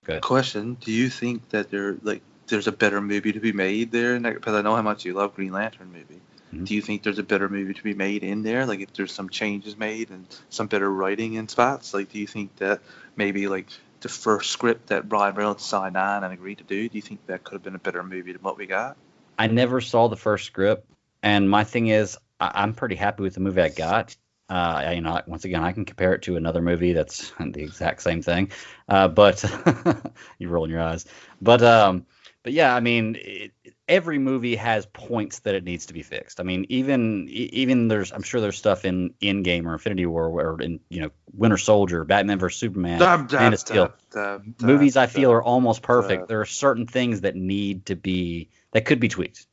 Good. Question: do you think that there's a better movie to be made there? Because I know how much you love Green Lantern movie. Mm-hmm. Do you think there's a better movie to be made in there? Like if there's some changes made and some better writing in spots? Like do you think that maybe like the first script that Ryan Reynolds signed on and agreed to do you think that could have been a better movie than what we got? I never saw the first script, and my thing is I'm pretty happy with the movie I got. Once again, I can compare it to another movie that's the exact same thing, but you're rolling your eyes. But yeah, I mean, every movie has points that it needs to be fixed. I mean, even I'm sure there's stuff in Endgame or Infinity War or in Winter Soldier, Batman vs Superman, Man of Steel. Movies I feel are almost perfect. There are certain things that could be tweaked.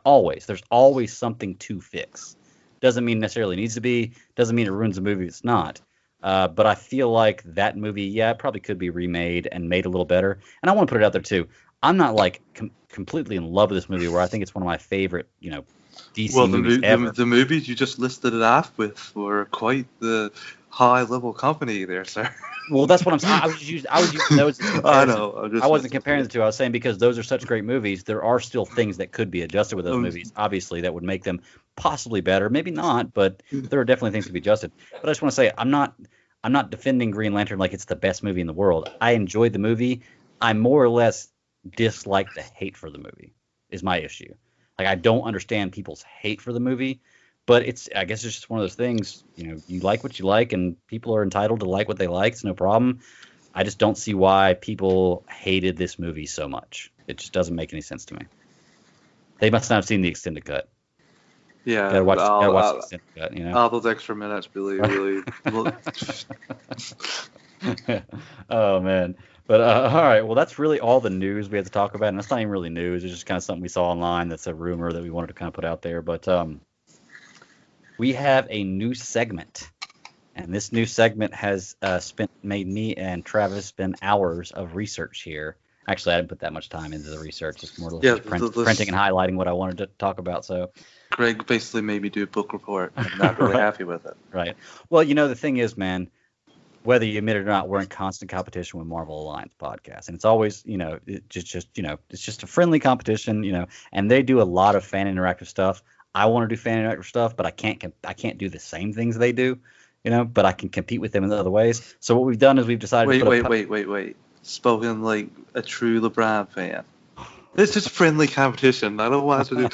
Always. There's always something to fix. Doesn't mean necessarily needs to be. Doesn't mean it ruins the movie if it's not. But I feel like that movie, it probably could be remade and made a little better. And I want to put it out there too. I'm not like completely in love with this movie where I think it's one of my favorite, DC movies ever. The movies you just listed it off with were quite the high level company there, sir. Well, that's what I'm saying. I was using those. I know. I wasn't comparing the two. I was saying because those are such great movies, there are still things that could be adjusted with those movies, obviously, that would make them possibly better. Maybe not, but there are definitely things to be adjusted. But I just want to say I'm not defending Green Lantern like it's the best movie in the world. I enjoyed the movie. I more or less dislike the hate for the movie is my issue. Like I don't understand people's hate for the movie. But I guess it's just one of those things, you like what you like and people are entitled to like what they like. It's no problem. I just don't see why people hated this movie so much. It just doesn't make any sense to me. They must not have seen the extended cut. Yeah. Gotta watch the extended cut, All those extra minutes really. Oh, man. But all right, well, that's really all the news we had to talk about. And that's not even really news. It's just kind of something we saw online that's a rumor that we wanted to kind of put out there. But we have a new segment And this new segment has made me and Travis spend hours of research here. Actually, I didn't put that much time into the research. It's more or less Yeah, just printing and highlighting what I wanted to talk about. So, Greg basically made me do a book report. I'm not really right, happy with it. right. Well, the thing is, man, whether you admit it or not, we're in constant competition with Marvel Alliance podcast, and it's always, it's just a friendly competition, and they do a lot of fan interactive stuff. I want to do fan interactive stuff, but I can't do the same things they do, but I can compete with them in other ways. So what we've done is we've decided to Wait. Spoken like a true LeBron fan. It's just friendly competition. I don't want to do.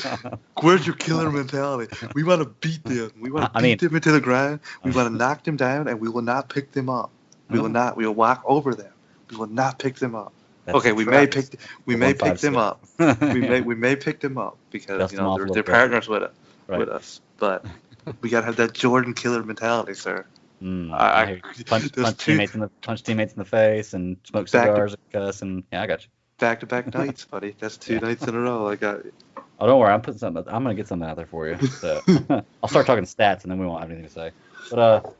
Where's your killer mentality? We want to beat them. We want to beat them into the ground. We want to knock them down, and we will not pick them up. We will not. We will walk over them. We will not pick them up. Okay, we may pick them up. we may pick them up because they're partners with us. But we gotta have that Jordan killer mentality, sir. Punch teammates in the face and smoke cigars and cuss and I got you. Back-to-back nights, buddy. That's 2 nights in a row. I got you. Oh, don't worry. I'm gonna get something out there for you. So, I'll start talking stats and then we won't have anything to say. But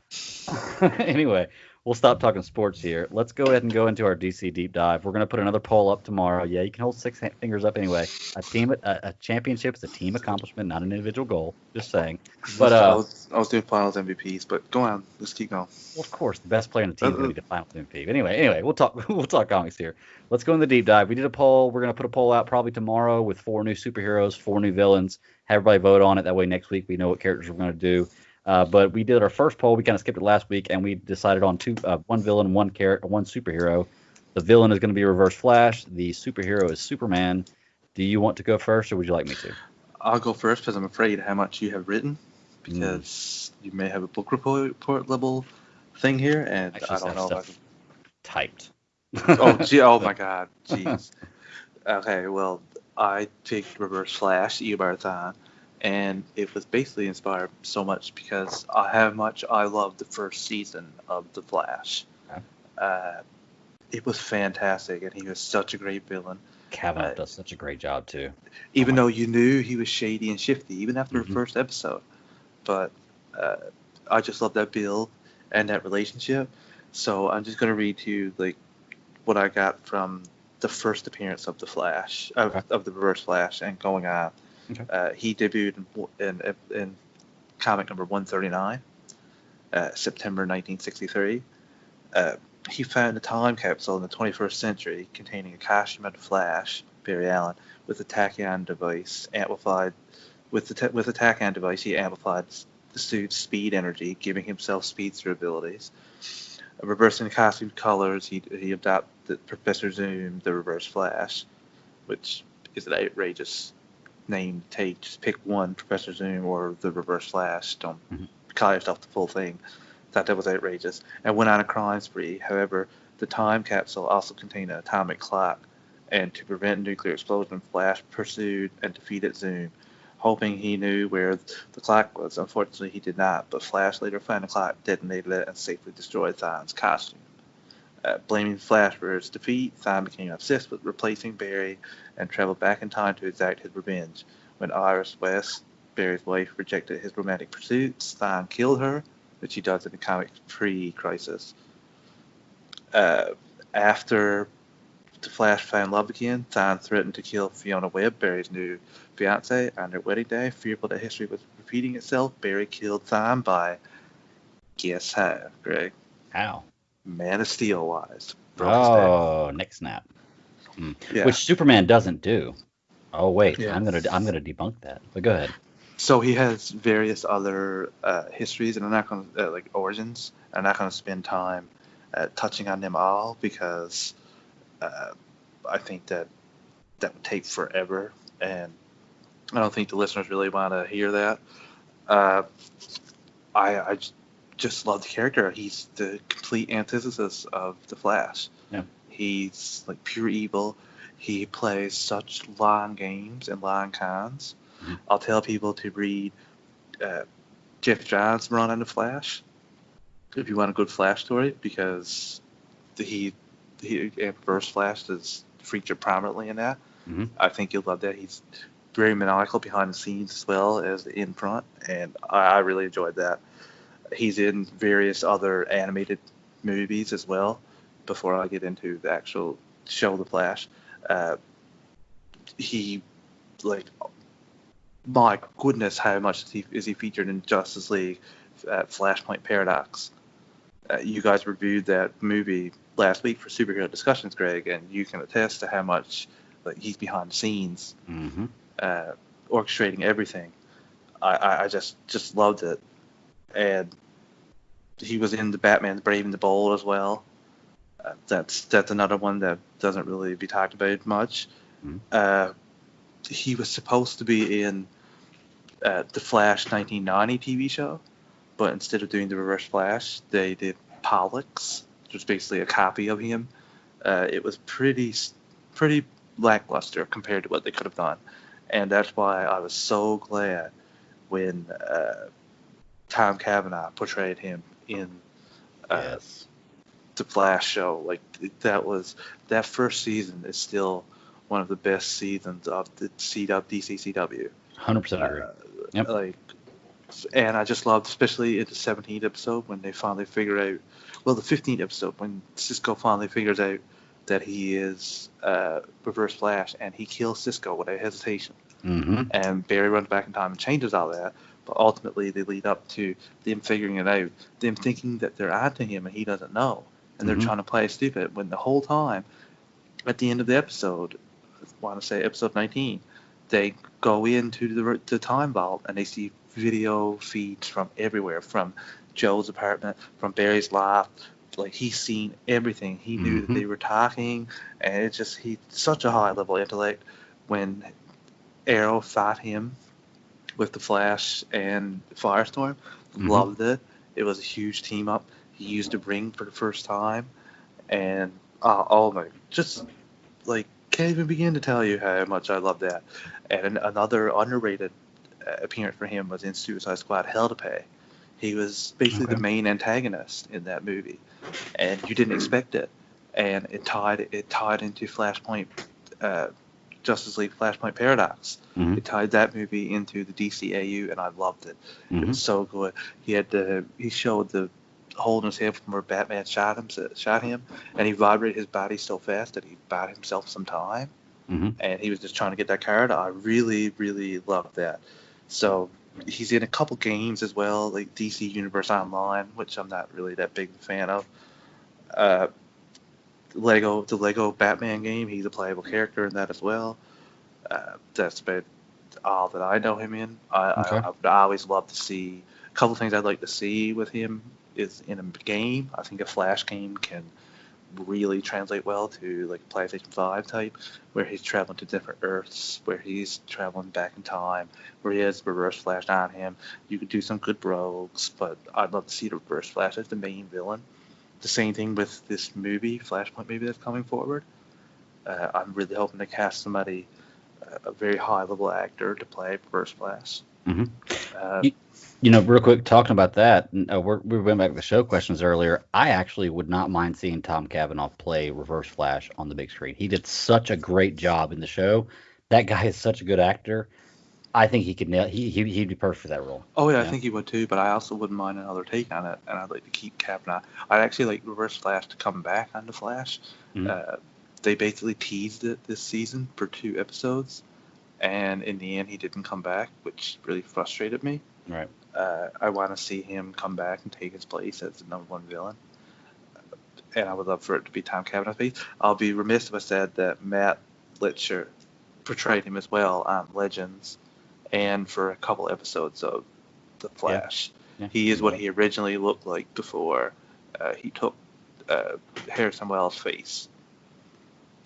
anyway, we'll stop talking sports here. Let's go ahead and go into our DC deep dive. We're gonna put another poll up tomorrow. Yeah, you can hold 6 fingers up anyway. A championship is a team accomplishment, not an individual goal. Just saying. But I was doing finals MVPs, but go on. Let's keep going. Well, of course, the best player on the team is going to be the finals MVP. But anyway, we'll talk comics here. Let's go in the deep dive. We did a poll. We're going to put a poll out probably tomorrow with 4 new superheroes, 4 new villains. Have everybody vote on it. That way next week we know what characters we're going to do. But we did our first poll. We kind of skipped it last week, and we decided on 1 villain, 1 superhero. The villain is going to be Reverse Flash. The superhero is Superman. Do you want to go first, or would you like me to? I'll go first because I'm afraid how much you have written, because you may have a book report level thing here, and I don't know if I can typed. Oh my God, jeez. Okay, well, I picked Reverse Flash, Eobard, and it was basically inspired so much because I loved the first season of The Flash. Okay. It was fantastic, and he was such a great villain. Kavanaugh does such a great job too. Even though you knew he was shady and shifty, even after the first episode, but I just love that build and that relationship. So I'm just gonna read to you what I got from the first appearance of the Flash, of the Reverse Flash, and going on. Okay. He debuted in comic number 139, September 1963. He found a time capsule in the 21st century containing a costume of the Flash, Barry Allen, with a tachyon device amplified. With the tachyon device, he amplified the suit's speed energy, giving himself speedster abilities. Reversing the costume colors, he adopted Professor Zoom, the Reverse Flash, which is an outrageous name to take. Just pick one, Professor Zoom or the Reverse Flash. Don't call yourself the full thing. Thought that was outrageous. And went on a crime spree. However, the time capsule also contained an atomic clock, and to prevent nuclear explosion, Flash pursued and defeated Zoom, hoping he knew where the clock was. Unfortunately, he did not, but Flash later found the clock, detonated it, and safely destroyed Thawne's costume. Blaming Flash for his defeat, Thawne became obsessed with replacing Barry and traveled back in time to exact his revenge. When Iris West, Barry's wife, rejected his romantic pursuits, Thawne killed her, which he does in the comic pre-Crisis. After the Flash found love again, Thawne threatened to kill Fiona Webb, Barry's new fiancée, on their wedding day. Fearful that history was repeating itself, Barry killed Thawne by, guess how, Greg? How? Man of Steel wise. Nick Snap. Yeah. Which Superman doesn't do. Oh wait, yeah. I'm gonna debunk that. But go ahead. So he has various other histories, and I'm not going to origins. I'm not going to spend time touching on them all because I think that would take forever, and I don't think the listeners really want to hear that. I just love the character. He's the complete antithesis of the Flash. Yeah. He's like pure evil. He plays such long games and long cons. I'll tell people to read Jeff Johns' run on the Flash if you want a good Flash story, because he Reverse Flash is featured prominently in that. I think you'll love that. He's very maniacal behind the scenes as well as in front, and I really enjoyed that. He's in various other animated movies as well. Before I get into the actual show, The Flash, he like my goodness, how much is he featured in Justice League Flashpoint Paradox? You guys reviewed that movie last week for Superhero Discussions, Greg, and you can attest to how much he's behind the scenes, orchestrating everything. I just loved it, and he was in the Batman: The Brave and the Bold as well. That's another one that doesn't really be talked about much. He was supposed to be in the Flash 1990 TV show, but instead of doing the Reverse Flash, they did Pollux, which was basically a copy of him. It was pretty lackluster compared to what they could have done, and that's why I was so glad when Tom Cavanaugh portrayed him in the Flash show. Like that first season is still one of the best seasons of the DC CW. 100% agree. Yep. And I just loved, especially in the 17th episode when they finally figured out, well, the 15th episode when Cisco finally figures out that he is Reverse Flash, and he kills Cisco without hesitation. And Barry runs back in time and changes all that. But ultimately, they lead up to them figuring it out, them thinking that they're onto him and he doesn't know, and they're trying to play stupid. When the whole time, at the end of the episode, I want to say episode 19, they go into the time vault and they see video feeds from everywhere, from Joe's apartment, from Barry's loft. Like, he's seen everything. He knew that they were talking, and it's just, he's such a high level intellect. When Arrow fought him with the Flash and Firestorm, loved it. It was a huge team up. He used a ring for the first time, and just like can't even begin to tell you how much I love that. And another underrated appearance for him was in Suicide Squad: Hell to Pay. He was basically the main antagonist in that movie, and you didn't expect it. And it tied into Flashpoint, Justice League Flashpoint Paradox. It tied that movie into the DCAU, and I loved it. It was so good. He showed the hole in his head from where Batman shot him, and he vibrated his body so fast that he bought himself some time. And he was just trying to get that card. I really, really loved that. So he's in a couple games as well, like DC Universe Online, which I'm not really that big a fan of. The Lego Batman game, he's a playable character in that as well. That's about all that I know him in. I always love to see a couple things I'd like to see with him is in a game. I think a Flash game can really translate well to like a PlayStation 5 type, where he's traveling to different Earths, where he's traveling back in time, where he has Reverse Flash on him. You could do some good rogues, but I'd love to see the Reverse Flash as the main villain. The same thing with this movie, Flashpoint movie that's coming forward. I'm really hoping to cast somebody, a very high-level actor, to play Reverse Flash. Real quick, talking about that, we went back to the show questions earlier. I actually would not mind seeing Tom Cavanaugh play Reverse Flash on the big screen. He did such a great job in the show. That guy is such a good actor. I think he could nail. He'd be perfect for that role. Oh yeah, I think he would too. But I also wouldn't mind another take on it, and I'd like to keep Cavanaugh. I'd actually like Reverse Flash to come back on the Flash. They basically teased it this season for 2 episodes, and in the end, he didn't come back, which really frustrated me. Right. I want to see him come back and take his place as the #1 villain, and I would love for it to be Tom Cavanaugh's face. I'll be remiss if I said that Matt Litcher portrayed him as well on Legends, and for a couple episodes of The Flash. Yeah. He is what he originally looked like before he took Harrison Wells' face.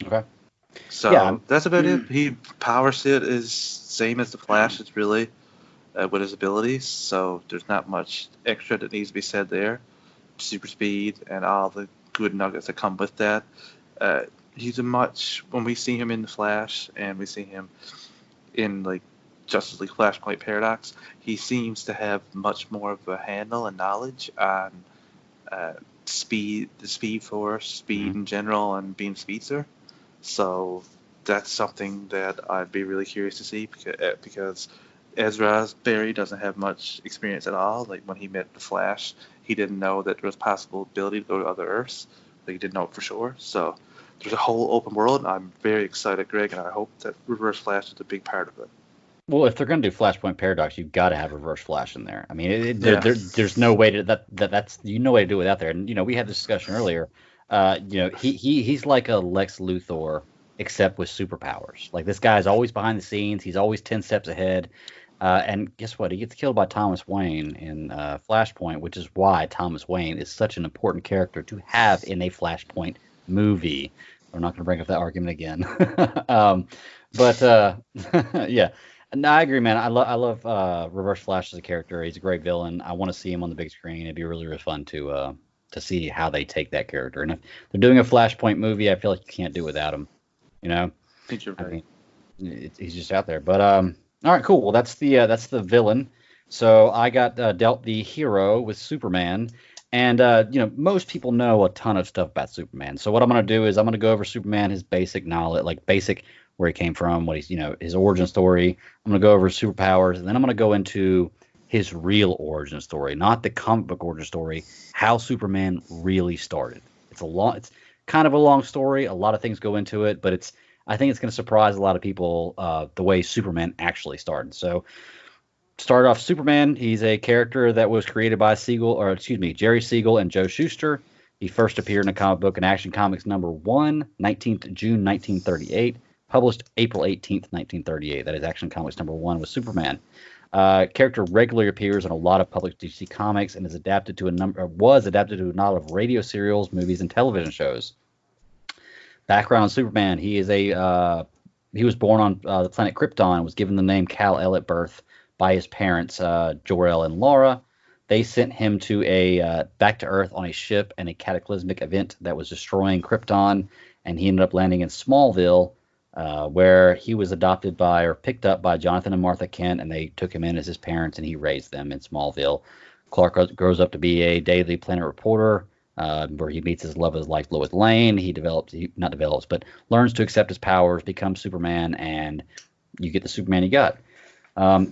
Okay. So that's about it. Power set is same as the Flash. It's really with his abilities. So there's not much extra that needs to be said there. Super speed and all the good nuggets that come with that. When we see him in the Flash and we see him in like Justice League Flashpoint Paradox, he seems to have much more of a handle and knowledge on speed, the Speed Force, speed in general, and being speedster. So that's something that I'd be really curious to see because Ezra Barry doesn't have much experience at all. Like when he met the Flash, he didn't know that there was possibility to go to other Earths. Like he didn't know it for sure. So there's a whole open world. I'm very excited, Greg, and I hope that Reverse Flash is a big part of it. Well, if they're going to do Flashpoint Paradox, you've got to have Reverse Flash in there. I mean, Yeah. there's no way to that's no way to do it without there. And we had this discussion earlier. He's like a Lex Luthor, except with superpowers. Like this guy's always behind the scenes. He's always 10 steps ahead. And guess what? He gets killed by Thomas Wayne in Flashpoint, which is why Thomas Wayne is such an important character to have in a Flashpoint movie. We're not going to bring up that argument again. Yeah. No, I agree, man. I love Reverse Flash as a character. He's a great villain. I want to see him on the big screen. It'd be really, really fun to see how they take that character. And if they're doing a Flashpoint movie, I feel like you can't do it without him. I think you're right. mean, he's just out there. But all right, cool. Well, that's the villain. So I got dealt the hero with Superman. And, most people know a ton of stuff about Superman. So what I'm going to do is I'm going to go over Superman, his basic knowledge, like basic where he came from, what he's, his origin story. I'm going to go over his superpowers, and then I'm going to go into his real origin story, not the comic book origin story, how Superman really started. It's kind of a long story. A lot of things go into it, but I think it's going to surprise a lot of people the way Superman actually started. So start off Superman. He's a character that was created by Jerry Siegel and Joe Shuster. He first appeared in a comic book in Action Comics number 1, 19th June 1938. Published April 18th, 1938. That is Action Comics number 1 with Superman. Character regularly appears in a lot of published DC comics and was adapted to a lot of radio serials, movies, and television shows. Background on Superman: he was born on the planet Krypton. Was given the name Kal-El at birth by his parents, Jor-El and Laura. They sent him to back to Earth on a ship in a cataclysmic event that was destroying Krypton, and he ended up landing in Smallville. Where he was picked up by Jonathan and Martha Kent, and they took him in as his parents, and he raised them in Smallville. Clark grows up to be a Daily Planet reporter, where he meets his love of his life, Lois Lane. He learns to accept his powers, becomes Superman, and you get the Superman you got.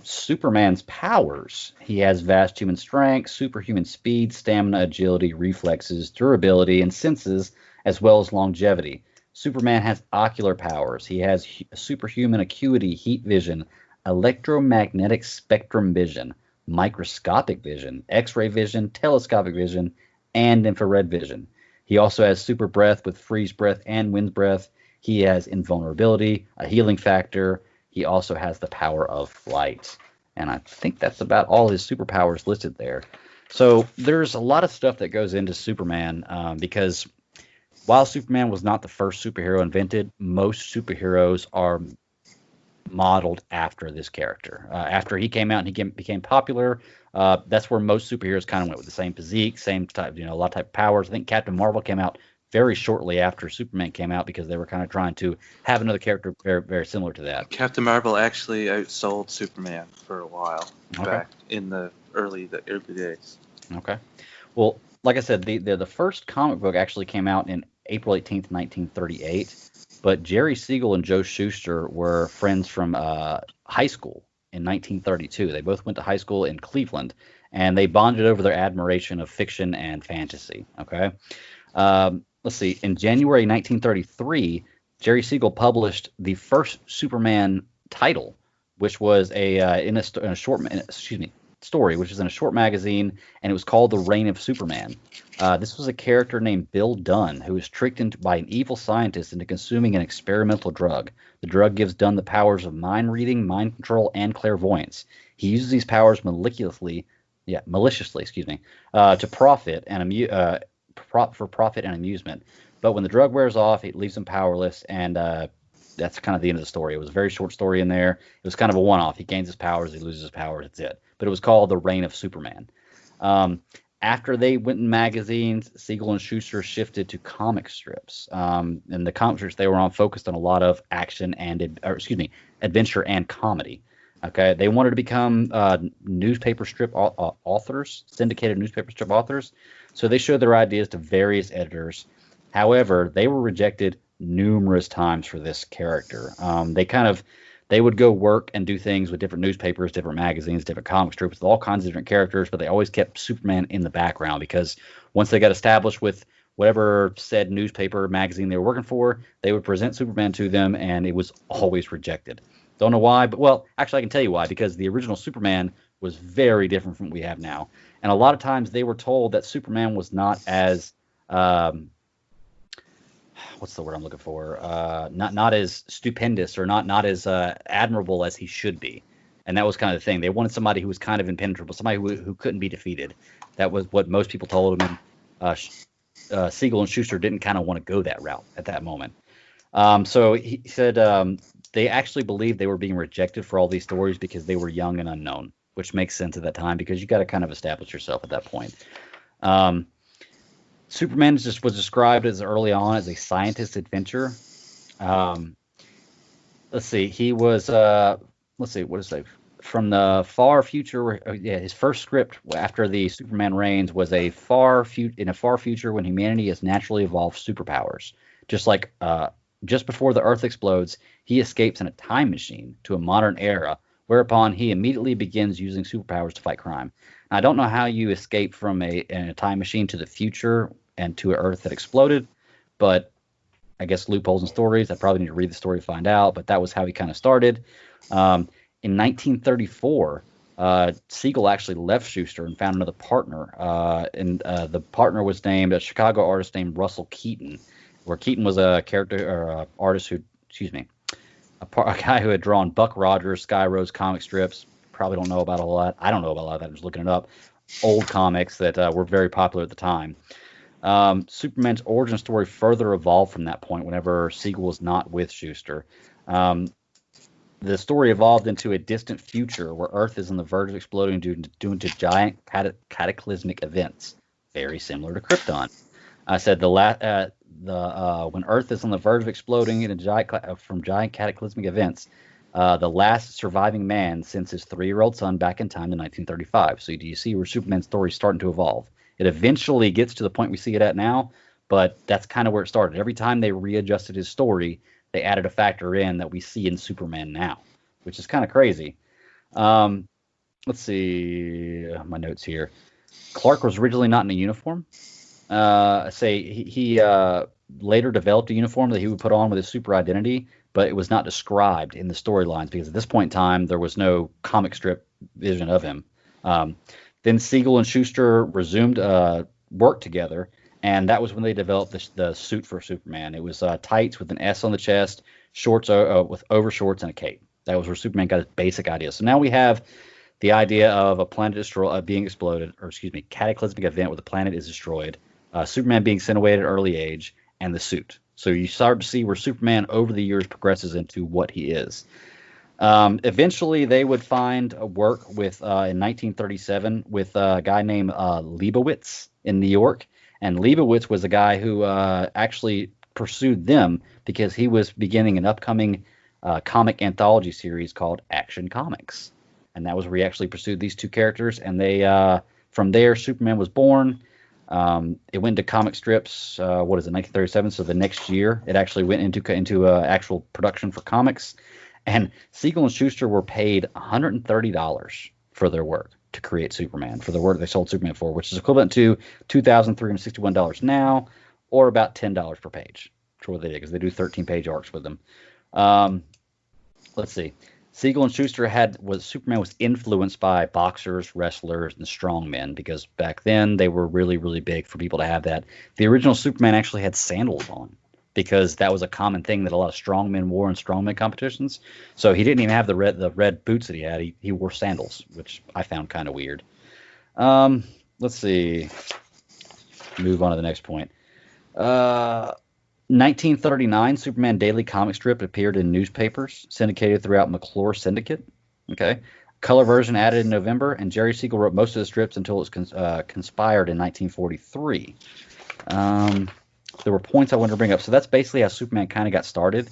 Superman's powers: he has vast human strength, superhuman speed, stamina, agility, reflexes, durability, and senses, as well as longevity. Superman has ocular powers. He has superhuman acuity, heat vision, electromagnetic spectrum vision, microscopic vision, X-ray vision, telescopic vision, and infrared vision. He also has super breath with freeze breath and wind breath. He has invulnerability, a healing factor. He also has the power of flight. And I think that's about all his superpowers listed there. So there's a lot of stuff that goes into Superman because while Superman was not the first superhero invented, most superheroes are modeled after this character. After he came out and he became popular, that's where most superheroes kind of went with the same physique, same type, a lot of type of powers. I think Captain Marvel came out very shortly after Superman came out because they were kind of trying to have another character very, very similar to that. Captain Marvel actually outsold Superman for a while back in the early days. Okay. Well, like I said, the first comic book actually came out in April 18th, 1938, but Jerry Siegel and Joe Shuster were friends from high school in 1932. They both went to high school in Cleveland, and they bonded over their admiration of fiction and fantasy. Okay, let's see. In January 1933, Jerry Siegel published the first Superman title, which was in a short story, which was in a short magazine, and it was called The Reign of Superman. This was a character named Bill Dunn, who was tricked by an evil scientist into consuming an experimental drug. The drug gives Dunn the powers of mind reading, mind control, and clairvoyance. He uses these powers maliciously, to profit and for profit and amusement. But when the drug wears off, it leaves him powerless, and that's kind of the end of the story. It was a very short story in there. It was kind of a one-off. He gains his powers, he loses his powers, that's it. But it was called The Reign of Superman. After they went in magazines, Siegel and Shuster shifted to comic strips. And the comic strips they were on focused on a lot of action and adventure and comedy. Okay, they wanted to become newspaper strip authors, syndicated newspaper strip authors. So they showed their ideas to various editors. However, they were rejected numerous times for this character. they would go work and do things with different newspapers, different magazines, different comic strips, with all kinds of different characters, but they always kept Superman in the background because once they got established with whatever said newspaper magazine they were working for, they would present Superman to them, and it was always rejected. Don't know why, but well, actually I can tell you why, because the original Superman was very different from what we have now. And a lot of times they were told that Superman was not as what's the word I'm looking for? Not as stupendous or not as admirable as he should be. And that was kind of the thing. They wanted somebody who was kind of impenetrable, somebody who couldn't be defeated. That was what most people told him. And Siegel and Schuster didn't kind of want to go that route at that moment. So he said they actually believed they were being rejected for all these stories because they were young and unknown, which makes sense at that time because you got to kind of establish yourself at that point. Superman was described as early on as a scientist adventurer. Let's see, he was what is it? From the far future. His first script after the Superman reigns was in a far future when humanity has naturally evolved superpowers. Just before the Earth explodes, he escapes in a time machine to a modern era, whereupon he immediately begins using superpowers to fight crime. Now, I don't know how you escape from a time machine to the future and to an Earth that exploded, but I guess loopholes in stories. I probably need to read the story to find out, but that was how he kind of started. In 1934, Siegel actually left Schuster and found another partner, and the partner was named a Chicago artist named Russell Keaton, where Keaton was a character or artist a guy who had drawn Buck Rogers, Sky Rose comic strips. Probably don't know about a lot. I don't know about a lot of that. I'm just looking it up. Old comics that were very popular at the time. Superman's origin story further evolved from that point whenever Siegel was not with Schuster. The story evolved into a distant future where Earth is on the verge of exploding due to giant cataclysmic events, very similar to Krypton. I said when Earth is on the verge of exploding from giant cataclysmic events, the last surviving man sends his 3-year-old son back in time to 1935. So do you see where Superman's story is starting to evolve? It eventually gets to the point we see it at now, but that's kind of where it started. Every time they readjusted his story, they added a factor in that we see in Superman now, which is kind of crazy. Let's see my notes here. Clark was originally not in a uniform. He later developed a uniform that he would put on with his super identity, but it was not described in the storylines because at this point in time, there was no comic strip vision of him. Then Siegel and Schuster resumed work together, and that was when they developed the suit for Superman. It was tights with an S on the chest, shorts with overshorts, and a cape. That was where Superman got his basic idea. So now we have the idea of a planet being exploded, cataclysmic event where the planet is destroyed, Superman being sent away at an early age, and the suit. So you start to see where Superman over the years progresses into what he is. Eventually, they would find work with in 1937 with a guy named Leibowitz in New York. And Leibowitz was a guy who actually pursued them because he was beginning an upcoming comic anthology series called Action Comics. And that was where he actually pursued these two characters. And they from there, Superman was born. It went to comic strips, 1937? So the next year, it actually went into actual production for comics. And Siegel and Schuster were paid $130 for their work to create Superman, for the work they sold Superman for, which is equivalent to $2,361 now, or about $10 per page for what they did, because they do 13-page arcs with them. Let's see. Siegel and Schuster Superman was influenced by boxers, wrestlers, and strongmen, because back then they were really, really big for people to have that. The original Superman actually had sandals on, because that was a common thing that a lot of strongmen wore in strongman competitions. So he didn't even have the red boots that he had. He wore sandals, which I found kind of weird. Let's see. Move on to the next point. 1939, Superman Daily comic strip appeared in newspapers, syndicated throughout McClure Syndicate. Okay. Color version added in November, and Jerry Siegel wrote most of the strips until it was conspired in 1943. There were points I wanted to bring up. So that's basically how Superman kind of got started.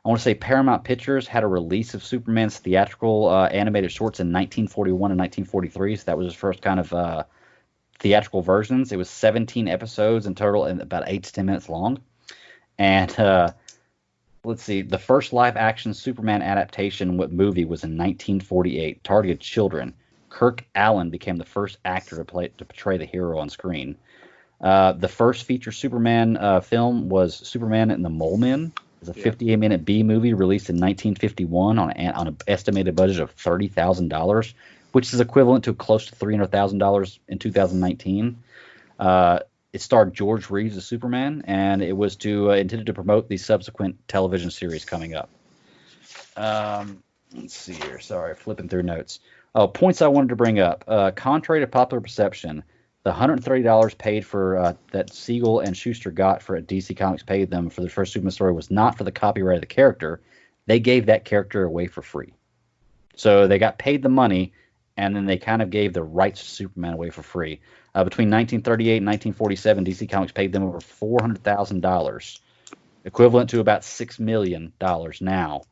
I want to say Paramount Pictures had a release of Superman's theatrical animated shorts in 1941 and 1943. So that was his first kind of theatrical versions. It was 17 episodes in total and about 8 to 10 minutes long. And Let's see. The first live-action Superman adaptation movie was in 1948, targeted children. Kirk Allen became the first actor to portray the hero on screen. The first feature Superman film was Superman and the Mole Men. It's a 58-minute B movie released in 1951 on an estimated budget of $30,000, which is equivalent to close to $300,000 in 2019. It starred George Reeves as Superman, and it was intended to promote the subsequent television series coming up. Let's see here. Sorry, flipping through notes. Oh, points I wanted to bring up. Contrary to popular perception, the $130 paid for that Siegel and Schuster got for DC Comics paid them for the first Superman story was not for the copyright of the character. They gave that character away for free. So they got paid the money, and then they kind of gave the rights to Superman away for free. Between 1938 and 1947, DC Comics paid them over $400,000, equivalent to about $6 million now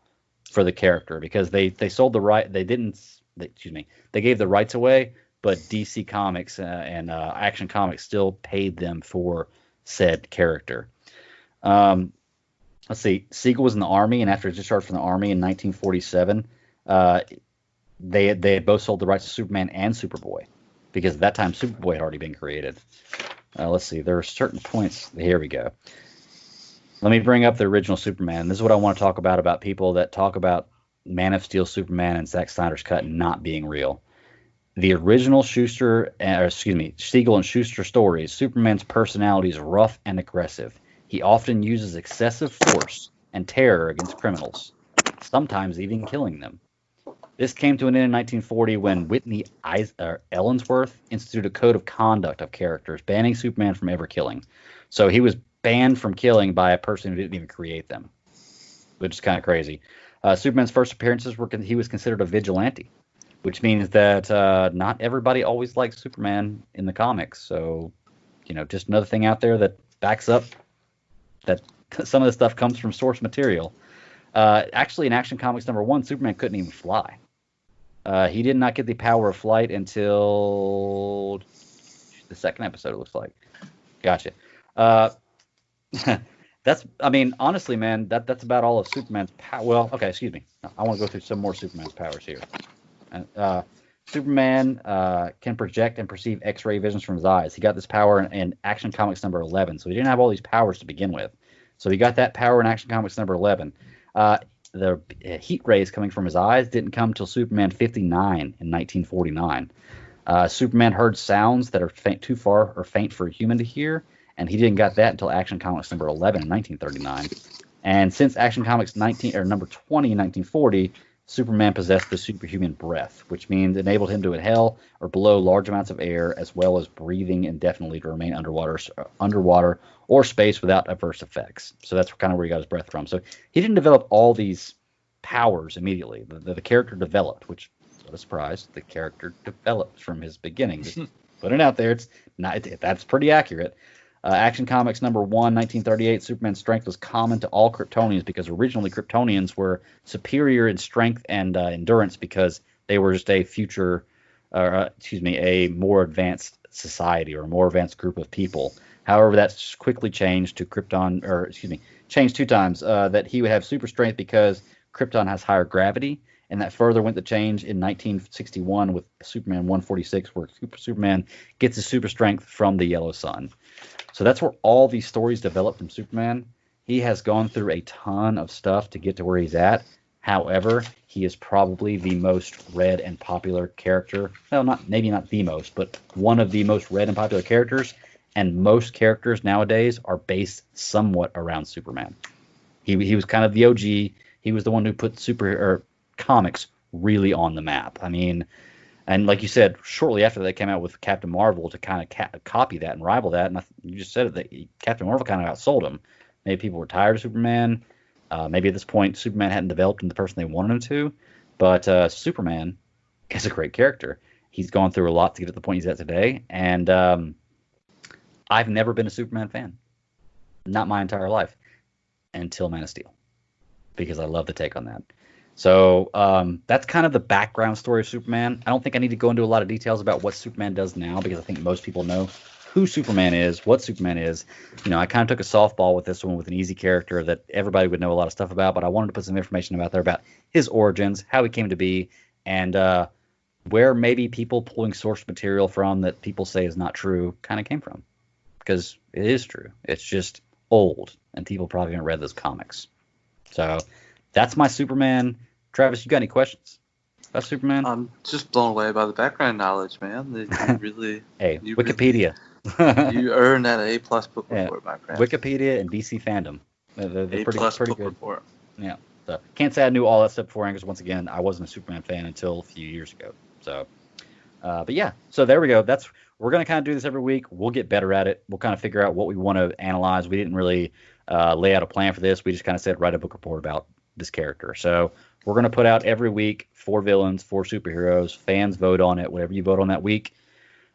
for the character, because they sold the right. They gave the rights away, but DC Comics and Action Comics still paid them for said character. Let's see. Siegel was in the Army, and after his discharge from the Army in 1947, they had both sold the rights to Superman and Superboy, because at that time Superboy had already been created. Let's see. There are certain points. Here we go. Let me bring up the original Superman. This is what I want to talk about people that talk about Man of Steel Superman and Zack Snyder's cut not being real. The original Siegel and Schuster stories, Superman's personality is rough and aggressive. He often uses excessive force and terror against criminals, sometimes even killing them. This came to an end in 1940 when Whitney Ellsworth instituted a code of conduct of characters, banning Superman from ever killing. So he was banned from killing by a person who didn't even create them, which is kind of crazy. Superman's first appearances he was considered a vigilante, which means that not everybody always likes Superman in the comics. So, just another thing out there that backs up that some of the stuff comes from source material. Actually, in Action Comics #1, Superman couldn't even fly. He did not get the power of flight until the second episode, it looks like. Gotcha. Honestly, man, that's about all of Superman's power. Well, okay, excuse me. I want to go through some more Superman's powers here. Superman can project and perceive X-ray visions from his eyes. He got this power in Action Comics #11, so he didn't have all these powers to begin with. So he got that power in Action Comics #11. The heat rays coming from his eyes didn't come till Superman 59 in 1949. Superman heard sounds that are too far or faint for a human to hear, and he didn't got that until Action Comics #11 in 1939. And since Action Comics #20 in 1940, Superman possessed the superhuman breath, which means it enabled him to inhale or blow large amounts of air, as well as breathing indefinitely to remain underwater or space without adverse effects. So that's kind of where he got his breath from. So he didn't develop all these powers immediately. The character developed, which, what a surprise, the character developed from his beginning. Just put it out there. That's pretty accurate. Action Comics #1, 1938, Superman's strength was common to all Kryptonians because originally Kryptonians were superior in strength and endurance because they were just a more advanced society or a more advanced group of people. However, that's quickly changed to changed two times, that he would have super strength because Krypton has higher gravity, and that further went to change in 1961 with Superman 146, where Superman gets his super strength from the yellow sun. So that's where all these stories develop from Superman. He has gone through a ton of stuff to get to where he's at. However, he is probably the most read and popular character. Well, maybe not the most, but one of the most read and popular characters. And most characters nowadays are based somewhat around Superman. He was kind of the OG. He was the one who put comics really on the map. I mean, and like you said, shortly after they came out with Captain Marvel to kind of copy that and rival that, and you just said it, that Captain Marvel kind of outsold him. Maybe people were tired of Superman. Maybe at this point Superman hadn't developed into the person they wanted him to. But Superman is a great character. He's gone through a lot to get to the point he's at today. And I've never been a Superman fan. Not my entire life. Until Man of Steel. Because I love the take on that. So that's kind of the background story of Superman. I don't think I need to go into a lot of details about what Superman does now, because I think most people know who Superman is, what Superman is. I kind of took a softball with this one with an easy character that everybody would know a lot of stuff about, but I wanted to put some information out there about his origins, how he came to be, and where maybe people pulling source material from that people say is not true kind of came from. Because it is true. It's just old, and people probably haven't read those comics. So that's my Superman. Travis, you got any questions about Superman? I'm just blown away by the background knowledge, man. You really, hey, you Wikipedia. Really, you earned that A+ book report, my friend. Wikipedia and DC Fandom. They're A+ pretty book good. Report. Yeah. So can't say I knew all that stuff beforehand because once again, I wasn't a Superman fan until a few years ago. So, but yeah. So there we go. We're gonna kind of do this every week. We'll get better at it. We'll kind of figure out what we want to analyze. We didn't really lay out a plan for this. We just kind of said write a book report about this character. So we're gonna put out every week 4 villains, 4 superheroes. Fans vote on it. Whatever you vote on that week.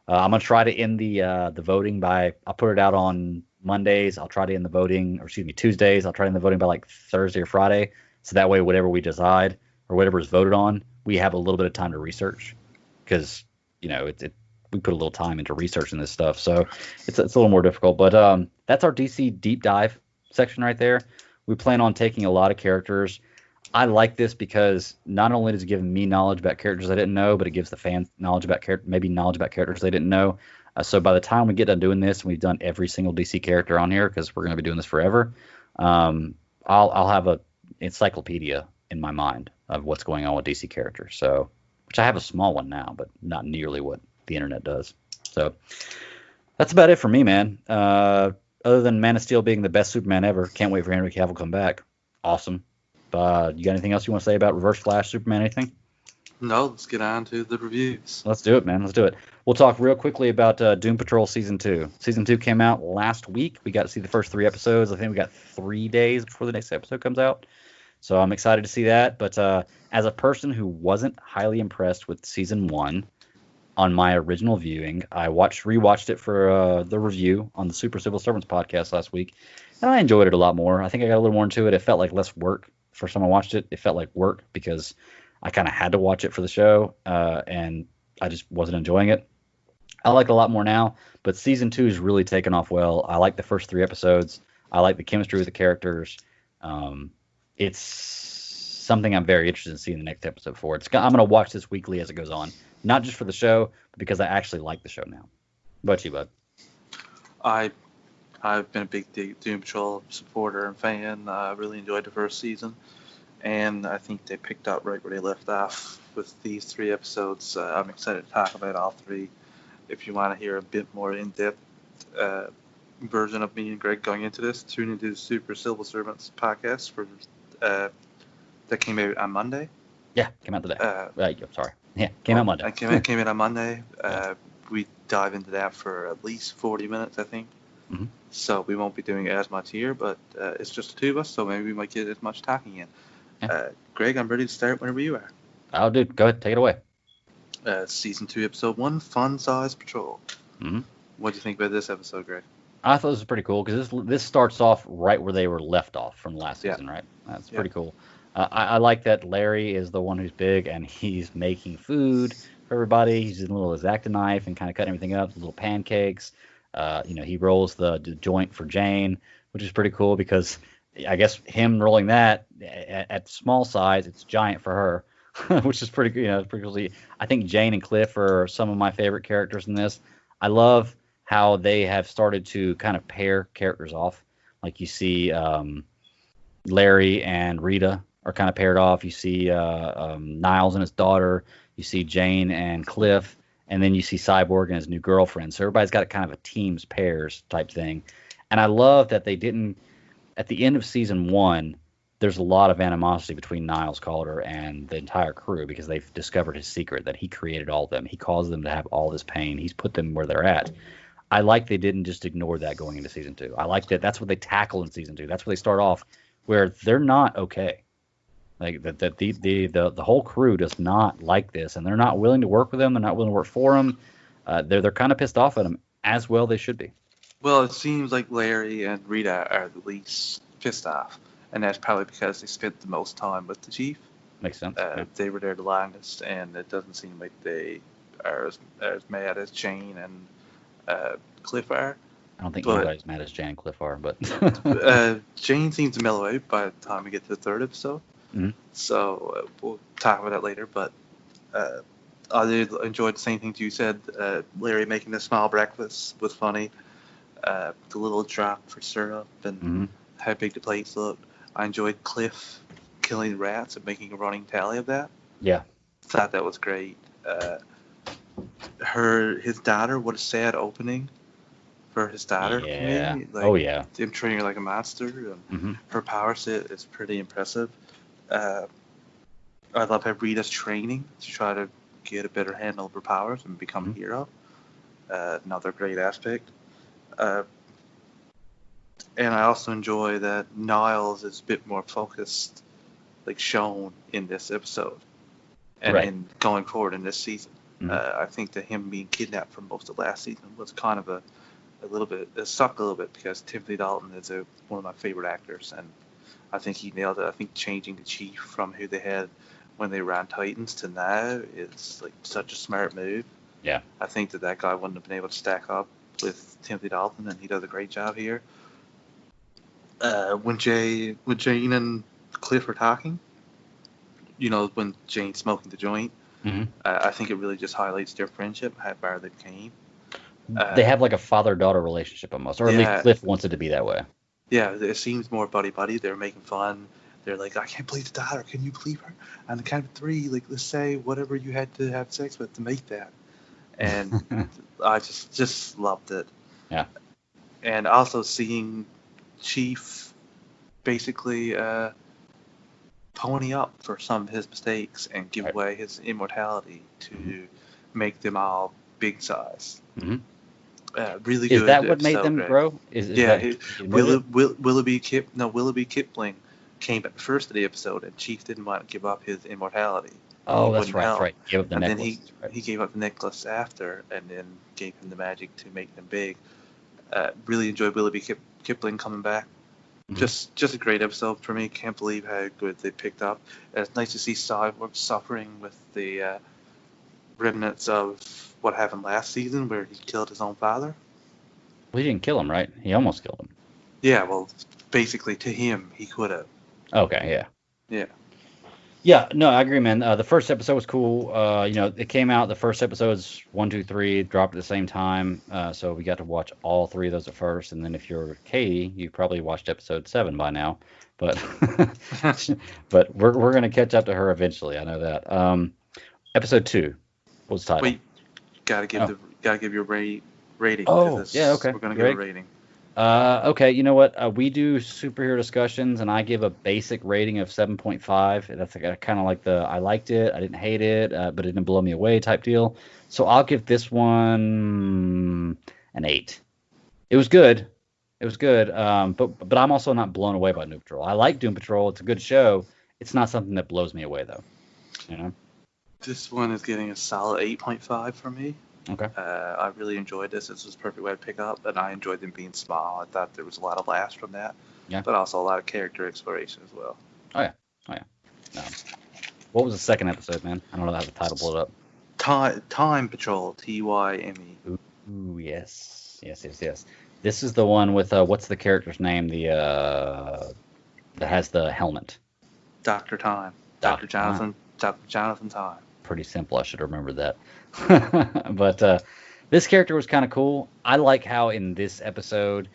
I'm gonna try to end the voting by. I'll put it out on Mondays. I'll try to end the voting, or excuse me, Tuesdays. I'll try to end the voting by like Thursday or Friday. So that way, whatever we decide or whatever is voted on, we have a little bit of time to research because we put a little time into researching this stuff, so it's a little more difficult. But that's our DC deep dive section right there. We plan on taking a lot of characters. I like this because not only does it give me knowledge about characters I didn't know, but it gives the fans knowledge about knowledge about characters they didn't know. So by the time we get done doing this, and we've done every single DC character on here because we're going to be doing this forever, I'll have a encyclopedia in my mind of what's going on with DC characters. So, which I have a small one now, but not nearly what the internet does. So that's about it for me, man. Other than Man of Steel being the best Superman ever, can't wait for Henry Cavill to come back. Awesome. You got anything else you want to say about Reverse Flash, Superman, anything? No, let's get on to the reviews. Let's do it, man. Let's do it. We'll talk real quickly about Doom Patrol Season 2. Season 2 came out last week. We got to see the first 3 episodes. I think we got 3 days before the next episode comes out. So I'm excited to see that. But as a person who wasn't highly impressed with Season 1 on my original viewing, I rewatched it for the review on the Super Civil Servants podcast last week. And I enjoyed it a lot more. I think I got a little more into it. It felt like less work. First time I watched it, it felt like work because I kind of had to watch it for the show, and I just wasn't enjoying it. I like it a lot more now, but Season 2 is really taken off well. I like the first 3 episodes. I like the chemistry with the characters. It's something I'm very interested in seeing the next episode for. I'm going to watch this weekly as it goes on, not just for the show, but because I actually like the show now. What about you, bud? I've been a big Doom Patrol supporter and fan. I really enjoyed the first season, and I think they picked up right where they left off with these 3 episodes. I'm excited to talk about all 3. If you want to hear a bit more in-depth version of me and Greg going into this, tune into the Super Civil Servants podcast that came out on Monday. Yeah, came out today. Sorry. Yeah, came out Monday. Came out on Monday. We dive into that for at least 40 minutes, I think. Mm-hmm. So we won't be doing as much here, but it's just the 2 of us, so maybe we might get as much talking in. Yeah. Greg, I'm ready to start whenever you are. Oh, dude, go ahead, take it away. Season 2, Episode 1, Fun Size Patrol. Mm-hmm. What do you think about this episode, Greg? I thought this was pretty cool because this starts off right where they were left off from last season, right? That's pretty cool. I like that Larry is the one who's big and he's making food for everybody. He's using a little X-Acto knife and kind of cutting everything up, little pancakes. He rolls the joint for Jane, which is pretty cool because I guess him rolling that at small size, it's giant for her, which is pretty pretty cool. I think Jane and Cliff are some of my favorite characters in this. I love how they have started to kind of pair characters off. Like you see Larry and Rita are kind of paired off. You see Niles and his daughter. You see Jane and Cliff. And then you see Cyborg and his new girlfriend. So everybody's got kind of a teams pairs type thing. And I love that they didn't, at the end of season 1, there's a lot of animosity between Niles Calder and the entire crew because they've discovered his secret that he created all of them. He caused them to have all this pain. He's put them where they're at. I like they didn't just ignore that going into season 2. I like that that's what they tackle in season 2. That's where they start off where they're not okay. Like the whole crew does not like this, and they're not willing to work with them. They're not willing to work for him. They're kind of pissed off at him, as well they should be. Well, it seems like Larry and Rita are the least pissed off, and that's probably because they spent the most time with the chief. Makes sense. They were there the longest, and it doesn't seem like they are as mad as Jane and Cliff are. I don't think But anybody's mad as Jane and Cliff are, but Jane seems to mellow out by the time we get to the third episode. Mhm. So we'll talk about that later. But I did enjoy the same things you said. Larry making the small breakfast was funny. The little drop for syrup and Mhm. how big the plates looked. I enjoyed Cliff killing rats and making a running tally of that. yeah, Thought that was great. His daughter, what a sad opening for his daughter to yeah, me. Like oh yeah, him treating her like a monster. hmm Her power set is pretty impressive. Uh, I love how Rita's training to try to get a better handle of her powers and become a hero. Another great aspect. Uh, and I also enjoy that Niles is a bit more focused, like shown in this episode, and Right. in going forward in this season. Mhm. I think that him being kidnapped for most of last season was kind of a little bit, it sucked a little bit because Timothy Dalton is one of my favorite actors, and I think he nailed it. I think changing the chief from who they had when they ran Titans to now is like such a smart move. Yeah. I think that guy wouldn't have been able to stack up with Timothy Dalton, and he does a great job here. When Jane and Cliff are talking, when Jane's smoking the joint, hmm I think it really just highlights their friendship, how far they came. They have like a father-daughter relationship almost, or at least Yeah, Cliff wants it to be that way. yeah, it seems more buddy-buddy. They're making fun. They're like, I can't believe the daughter. Can you believe her? On the count of three, like, let's say whatever you had to have sex with to make that. And I just loved it. Yeah. And also seeing Chief basically pony up for some of his mistakes and give Right. away his immortality to make them all big size. hmm Really Is good that what made episode, them Greg. grow? Is Yeah, that you admitted it? Willoughby Kipling came at the first of the episode, and Chief didn't want to give up his immortality. He Oh, that's wouldn't right. That's help, right. Give up the and then necklace. Right. he gave up the necklace after, and then gave him the magic to make them big. Really enjoyed Willoughby Kipling coming back. Mhm. Just a great episode for me. Can't believe how good they picked up. It's nice to see Cyborg suffering with the remnants of what happened last season, where he killed his own father. Well, he didn't kill him, right? He almost killed him. Yeah, well, basically to him, he could have. Okay, yeah. Yeah. Yeah, no, I agree, man. The first episode was cool. It came out. The first episodes 1, 2, 3 dropped at the same time, so we got to watch all three of those at first. And then if you're Katie, you probably watched episode 7 by now. But but we're gonna catch up to her eventually. I know that. Episode 2. What was the title? Wait, gotta give your rating. Oh, 'Cause yeah, okay. We're gonna Greg? give a rating. Okay, you know what? We do superhero discussions, and I give a basic rating of 7.5. That's kind of like the I liked it, I didn't hate it, but it didn't blow me away type deal. So I'll give this one an 8. It was good. It was good. But I'm also not blown away by Doom Patrol. I like Doom Patrol. It's a good show. It's not something that blows me away though. You know? This one is getting a solid 8.5 from me. Okay. I really enjoyed this. This was a perfect way to pick up, and I enjoyed them being small. I thought there was a lot of laughs from that, Yeah. but also a lot of character exploration as well. Oh yeah. What was the second episode, man? I don't know how the title pulled up. Time Patrol, TYME. Ooh, yes. This is the one with what's the character's name? The that has the helmet. Dr. Time. Dr. Dr. Jonathan Time. Pretty simple. I should remember that. But this character was kind of cool. I like how in this episode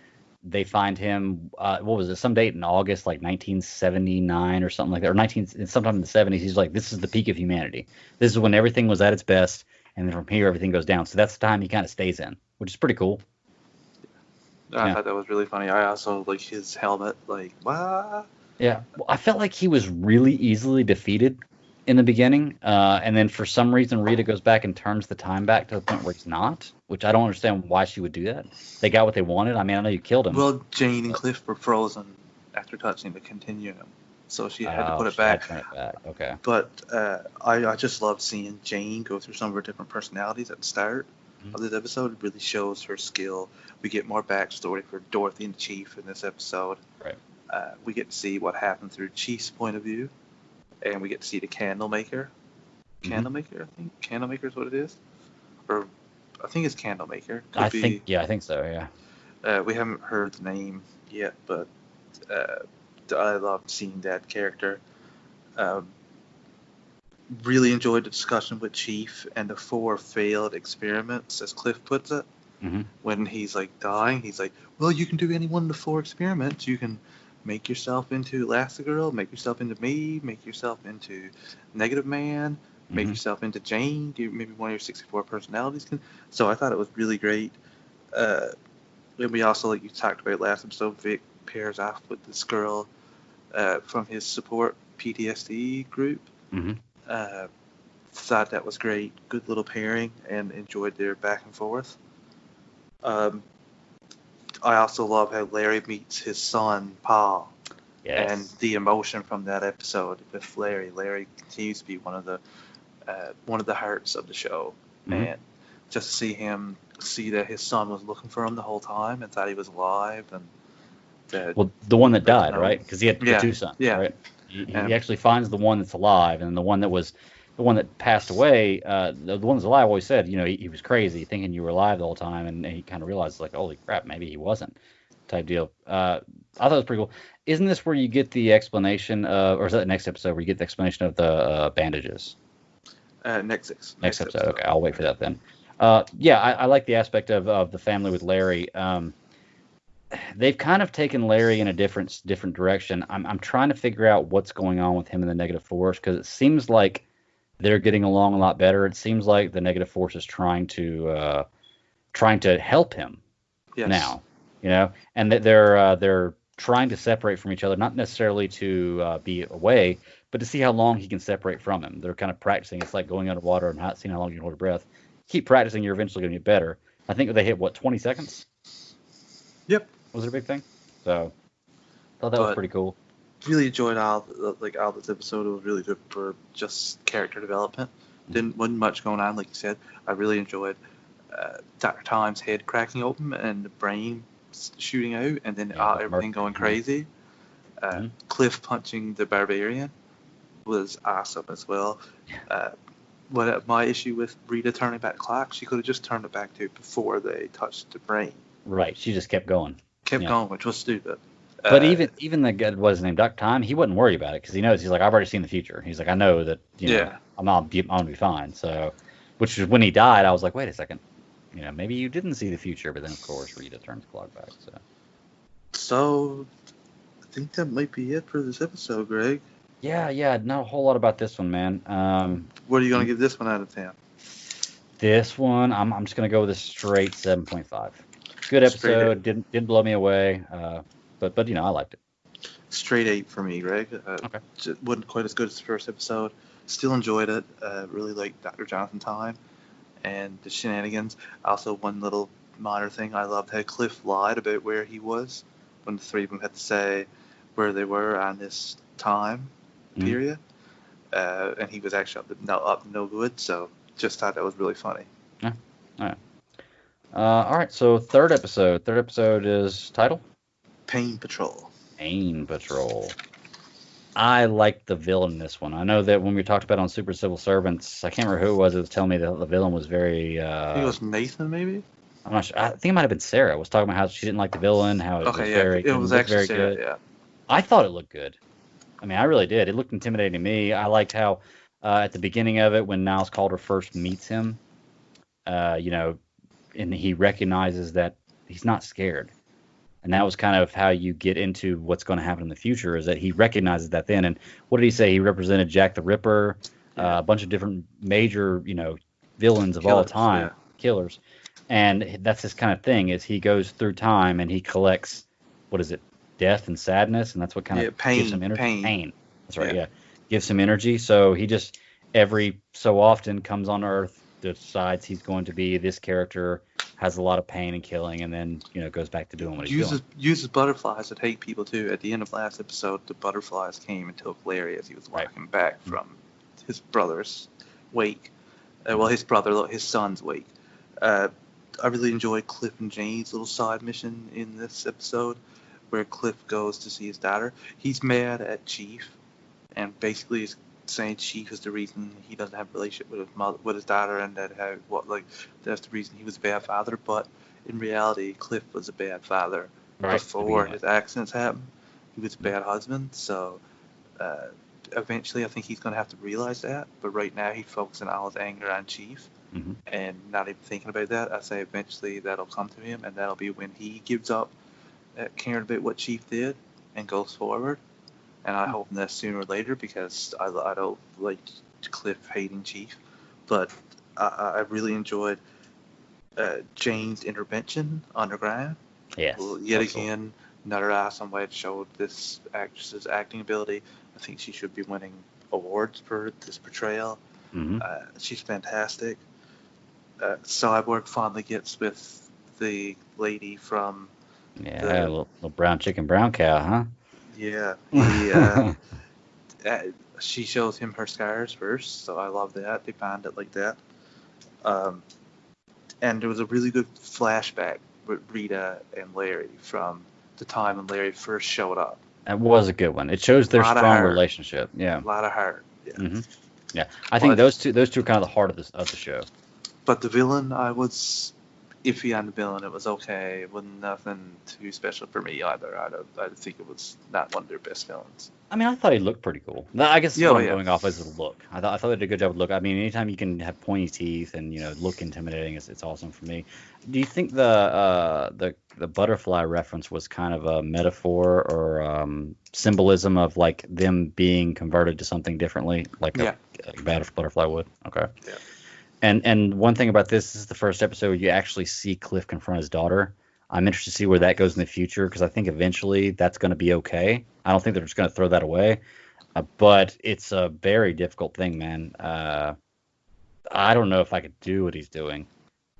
they find him. What was it? Some date in August, like 1979 or something like that, or sometime in the 70s. He's like, this is the peak of humanity. This is when everything was at its best, and then from here everything goes down. So that's the time he kind of stays in, which is pretty cool. I thought that was really funny. I also like his helmet. Like, what? Yeah, well, I felt like he was really easily defeated in the beginning, and then for some reason Rita goes back and turns the time back to the point where he's not, which I don't understand why she would do that. They got what they wanted. I mean, I know you killed him. Well, Jane and Cliff were frozen after touching the continuum, so she had to put it back. Turn it back. Okay. But I just love seeing Jane go through some of her different personalities at the start of this episode. It really shows her skill. We get more backstory for Dorothy and Chief in this episode. Right. We get to see what happened through Chief's point of view, and we get to see the Candlemaker. Candlemaker, I think. Candlemaker is what it is. Or I think it's Candlemaker. I think so. Yeah. We haven't heard the name yet, but I love seeing that character. Um, really enjoyed the discussion with Chief and the 4 failed experiments, as Cliff puts it. Mm-hmm. When he's like dying, he's like, well, you can do any one of the 4 experiments. You can make yourself into Elastigirl, make yourself into me, make yourself into Negative Man, make Mm-hmm. yourself into Jane, do maybe one of your 64 personalities. So I thought it was really great. And we also, like you talked about last episode, Vic pairs off with this girl from his support PTSD group. Mm-hmm. Thought that was great. Good little pairing, and enjoyed their back and forth. I also love how Larry meets his son, Paul. Yes. And the emotion from that episode with Larry. Larry continues to be one of the hearts of the show. Mm-hmm. And just to see that his son was looking for him the whole time and thought he was alive, and that the one that died, right? Because he had the 2 sons, yeah. right? He actually finds the one that's alive, and the one that passed away. The one that's alive always said, he was crazy, thinking you were alive the whole time, and he kind of realized, like, holy crap, maybe he wasn't, type deal. I thought it was pretty cool. Isn't this where you get the explanation of, or is that the next episode where you get the explanation of the bandages? Next episode. Okay, I'll wait for that then. I like the aspect of the family with Larry. They've kind of taken Larry in a different direction. I'm trying to figure out what's going on with him and the Negative Force, because it seems like they're getting along a lot better. It seems like the Negative Force is trying to help him now, and that they're trying to separate from each other, not necessarily to be away, but to see how long he can separate from him. They're kind of practicing. It's like going underwater and seeing how long you can hold your breath. Keep practicing, you're eventually going to get better. I think they hit 20 seconds. Yep. Was it a big thing? So, thought that was pretty cool. Really enjoyed all this episode. It was really good for just character development. Wasn't much going on, like you said. I really enjoyed Dr. Time's head cracking open and the brain shooting out, and then everything going crazy. Cliff punching the Barbarian was awesome as well. My issue with Rita turning back the clock, she could have just turned it back to before they touched the brain. Right, she just kept going. Going, which was stupid. But even the guy, what's his name, Dr. Time, he wasn't worried about it, because he knows, he's like, I've already seen the future. He's like, I know that, I'm gonna be fine. So, which is when he died, I was like, wait a second, maybe you didn't see the future. But then of course Rita turns the clock back. So I think that might be it for this episode, Greg. Yeah, not a whole lot about this one, man. What are you gonna give this one out of 10? This one, I'm just gonna go with a straight 7.5. Good episode. Didn't blow me away. But I liked it. Straight 8 for me, Greg. Okay. It wasn't quite as good as the first episode. Still enjoyed it. Really liked Dr. Jonathan Time and the shenanigans. Also, one little minor thing, I loved how Cliff lied about where he was when the 3 of them had to say where they were on this time period. And he was actually up no good. So just thought that was really funny. Yeah. All right. All right. So third episode is title? Pain Patrol. I liked the villain in this one. I know that when we talked about on Super Civil Servants, I can't remember who it was telling me that the villain was very... I think it was Nathan, maybe? I'm not sure. I think it might have been Sarah. Was talking about how she didn't like the villain, how it was actually very Sarah, good. Yeah. I thought it looked good. I mean, I really did. It looked intimidating to me. I liked how at the beginning of it, when Niles Calder first meets him, and he recognizes that he's not scared. And that was kind of how you get into what's going to happen in the future, is that he recognizes that then. And what did he say? He represented Jack the Ripper, a bunch of different major, villains of all time, killers. And that's his kind of thing, is he goes through time and he collects, death and sadness, and that's what kind of gives him energy. Pain. That's right, yeah. Gives him energy. So he just, every so often, comes on Earth, decides he's going to be this character, has a lot of pain and killing, and then goes back to doing what he's doing. Uses butterflies that hate people too. At the end of last episode, the butterflies came and took Larry as he was walking back from his brother's wake. His son's wake. I really enjoyed Cliff and Jane's little side mission in this episode, where Cliff goes to see his daughter. He's mad at Chief, and basically is saying Chief is the reason he doesn't have a relationship with his mother, with his daughter, and that's the reason he was a bad father. But in reality, Cliff was a bad father Right. before his accidents happened. He was a bad husband, so eventually I think he's going to have to realize that. But right now he's focusing all his anger on Chief Mm-hmm. and not even thinking about that. I say eventually that'll come to him, and that'll be when he gives up caring about what Chief did and goes forward. And I hope that's sooner or later, because I don't like Cliff hating Chief. But I really enjoyed Jane's intervention underground. Yes. Yet again, another awesome way to show this actress's acting ability. I think she should be winning awards for this portrayal. Mm-hmm. She's fantastic. Cyborg finally gets with the lady from Yeah, a little brown chicken, brown cow, huh? Yeah. She shows him her scars first, so I love that. They planned it like that. And there was a really good flashback with Rita and Larry from the time when Larry first showed up. That was a good one. It shows their Lot of strong heart. relationship. Yeah. A lot of heart. Yeah. Mm-hmm. Yeah. I think those two are kind of the heart of the show. But the villain, I was iffy on the villain. It was okay. It wasn't nothing too special for me either. I think it was not one of their best villains. I mean, I thought he looked pretty cool. I guess Yeah, what I'm yeah. going off is the look. I thought they did a good job with look. I mean, anytime you can have pointy teeth and look intimidating, it's awesome for me. Do you think the butterfly reference was kind of a metaphor or symbolism of like them being converted to something differently, like a butterfly would? Okay. Yeah. And one thing about this is the first episode where you actually see Cliff confront his daughter. I'm interested to see where that goes in the future, because I think eventually that's going to be okay. I don't think they're just going to throw that away. But it's a very difficult thing, man. I don't know if I could do what he's doing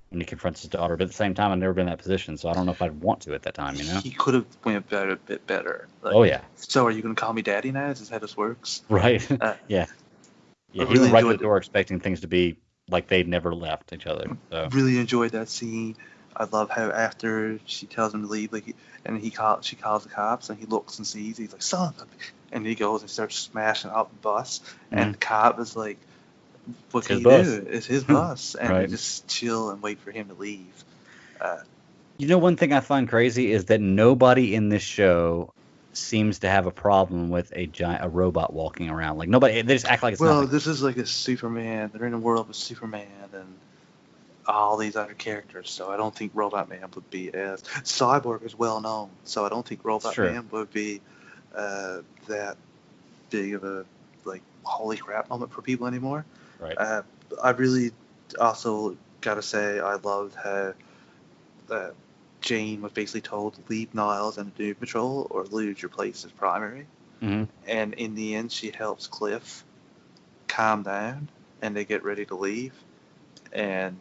when he confronts his daughter. But at the same time, I've never been in that position, so I don't know if I'd want to at that time, He could have went about it a bit better. Like, oh, yeah. So are you going to call me daddy now? Is this how this works? Right. Yeah. He really went right to the enjoyed door expecting things to be like they'd never left each other. So. Really enjoyed that scene. I love how after she tells him to leave, she calls the cops, and he looks and sees. He's like, son of a... And he goes and starts smashing up the bus. Mm-hmm. And the cop is like, what can you do? It's his bus. And right. They just chill and wait for him to leave. One thing I find crazy is that nobody in this show seems to have a problem with a robot walking around. Like, nobody, they just act like it's nothing. This is like a Superman. They're in a world with Superman and all these other characters, so I don't think Robot Man would be as... Cyborg is well known, so I don't think Robot Man would be that big of a, like, holy crap moment for people anymore. Right. I really also gotta say I loved how Jane was basically told to leave Niles and Doom Patrol or lose your place as primary. Mm-hmm. And in the end, she helps Cliff calm down, and they get ready to leave. And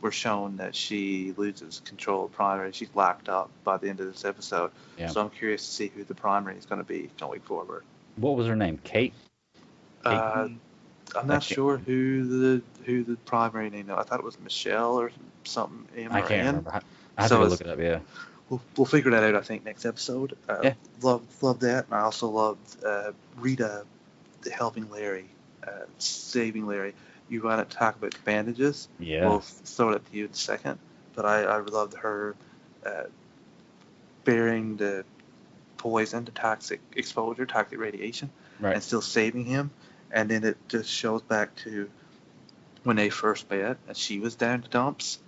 we're shown that she loses control of primary. She's locked up by the end of this episode. Yeah. So I'm curious to see who the primary is going to be going forward. What was her name? Kate? I'm not sure who the primary name is. I thought it was Michelle or something. I can't remember. I have to go look it up. Yeah. We'll figure that out, I think, next episode. Love that. And I also loved Rita helping Larry, saving Larry. You want to talk about bandages? Yeah. We'll throw it to you in a second. But I loved her bearing the poison, the toxic exposure, toxic radiation, and still saving him. And then it just shows back to when they first met, and she was down to dumps,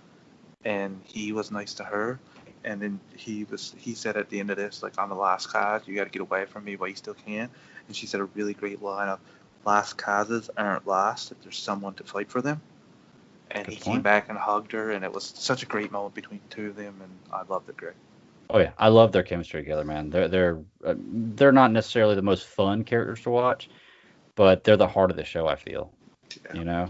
and he was nice to her. And then he said at the end of this, like, I'm the last cause. You got to get away from me while you still can. And she said a really great line of, last causes aren't lost if there's someone to fight for them. And he came back and hugged her, and it was such a great moment between the two of them, and I loved it great. Oh yeah, I love their chemistry together, man. They're not necessarily the most fun characters to watch, but they're the heart of the show, I feel. Yeah.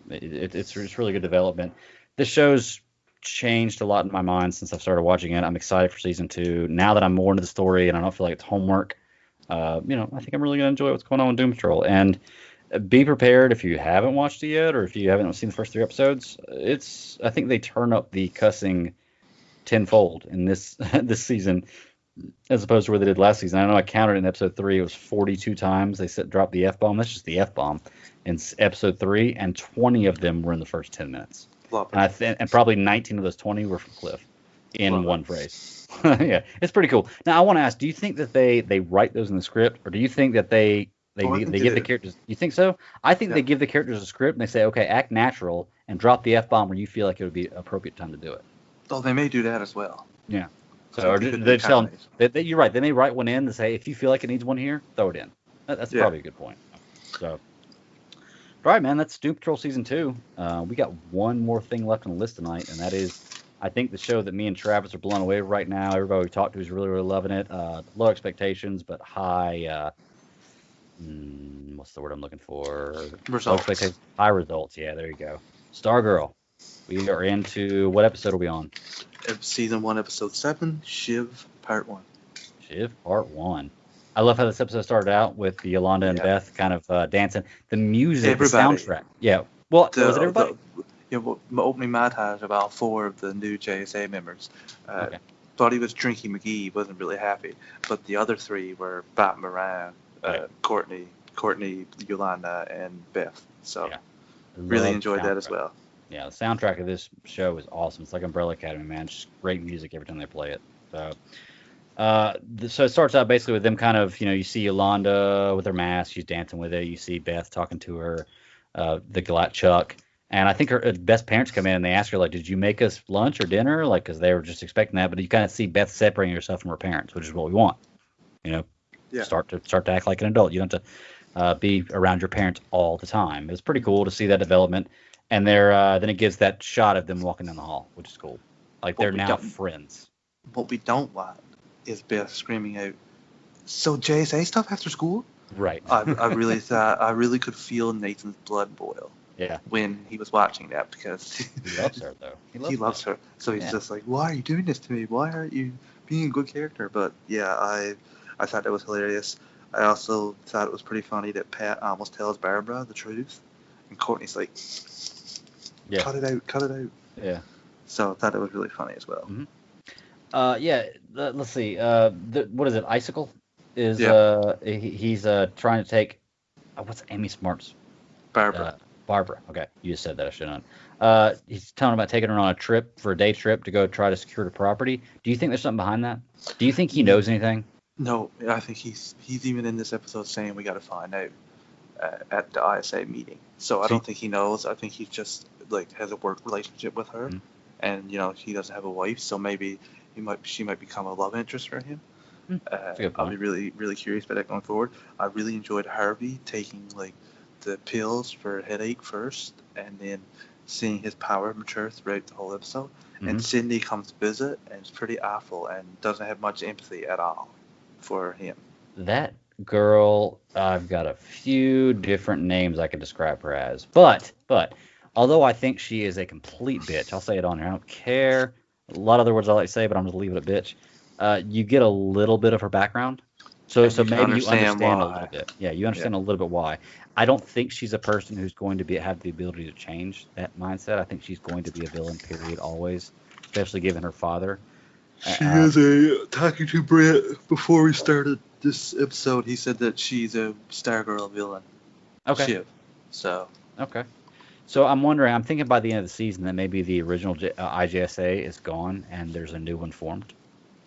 It's really good development. This show's changed a lot in my mind since I've started watching it. I'm excited for season 2. Now that I'm more into the story and I don't feel like it's homework, I think I'm really going to enjoy what's going on with Doom Patrol. And be prepared if you haven't watched it yet, or if you haven't seen the first 3 episodes. I think they turn up the cussing tenfold in this this season. as opposed to where they did last season. I know I counted in episode 3, it was 42 times they dropped the F-bomb. That's just the F-bomb in episode 3, and 20 of them were in the first 10 minutes. And probably 19 of those 20 were from Cliff in one phrase. Yeah, it's pretty cool. Now, I want to ask, do you think that they write those in the script, or do you think that they give the characters? You think so? I think they give the characters a script and they say, okay, act natural and drop the F-bomb where you feel like it would be appropriate time to do it. Oh, they may do that as well. Yeah. So or they tell them, you're right. They may write one in to say, if you feel like it needs one here, throw it in. That's probably a good point. So, all right, man, that's Doom Patrol Season 2. We got one more thing left on the list tonight, and that is, I think, the show that me and Travis are blown away with right now. Everybody we talked to is really, really loving it. Low expectations, but high, what's the word I'm looking for? Results. High results. Yeah, there you go. Stargirl. We are into, what episode are we on? Season 1, Episode 7, Shiv, Part 1. Shiv, Part 1. I love how this episode started out with Yolanda and Beth kind of dancing. The music, the soundtrack. Yeah. Well, was it everybody? The opening montage about 4 of the new JSA members. Thought he was Drinky McGee, wasn't really happy. But the other 3 were Bat Moran, Courtney, Yolanda, and Beth. So really enjoyed that as well. Yeah, the soundtrack of this show is awesome. It's like Umbrella Academy, man. Just great music every time they play it. So it starts out basically with them kind of, you see Yolanda with her mask. She's dancing with it. You see Beth talking to her, the Chuck. And I think her Beth's parents come in and they ask her, like, did you make us lunch or dinner? Like, because they were just expecting that. But you kind of see Beth separating herself from her parents, which is what we want. Start to act like an adult. You don't have to be around your parents all the time. It's pretty cool to see that development. And then it gives that shot of them walking down the hall, which is cool. Like they're now friends. What we don't want is Beth screaming out, "So JSA stuff after school?" Right. I really could feel Nathan's blood boil. Yeah. When he was watching that, because he loves her though. He loves her. So he's just like, "Why are you doing this to me? Why aren't you being a good character?" But yeah, I thought that was hilarious. I also thought it was pretty funny that Pat almost tells Barbara the truth, and Courtney's like, cut it out. Yeah. So I thought it was really funny as well. Mm-hmm. Let's see. What is it? Icicle is he's trying to take what's Amy Smart's Barbara. Okay, you just said that. I should have. He's telling about taking her on a day trip to go try to secure the property. Do you think there's something behind that? Do you think he knows anything? No, I think he's even in this episode saying we got to find out at the ISA meeting. So I don't think he knows. I think he just has a work relationship with her, and he doesn't have a wife, so maybe she might become a love interest for him. I'll be really, really curious about that going forward. I really enjoyed Harvey taking the pills for a headache first, and then seeing his power mature throughout the whole episode. Mm-hmm. And Sydney comes to visit and is pretty awful and doesn't have much empathy at all for him. That girl, I've got a few different names I could describe her as, but although I think she is a complete bitch, I'll say it on here. I don't care. A lot of other words I like to say, but I'm just leave it at bitch. You get a little bit of her background, so maybe you understand a little bit. Yeah, you understand a little bit why. I don't think she's a person who's going to have the ability to change that mindset. I think she's going to be a villain, period, always, especially given her father. She is talking to Brett before we started this episode. He said that she's a Stargirl villain. Okay. Shiv. So. Okay. So I'm wondering. I'm thinking by the end of the season that maybe the original IJSA is gone and there's a new one formed.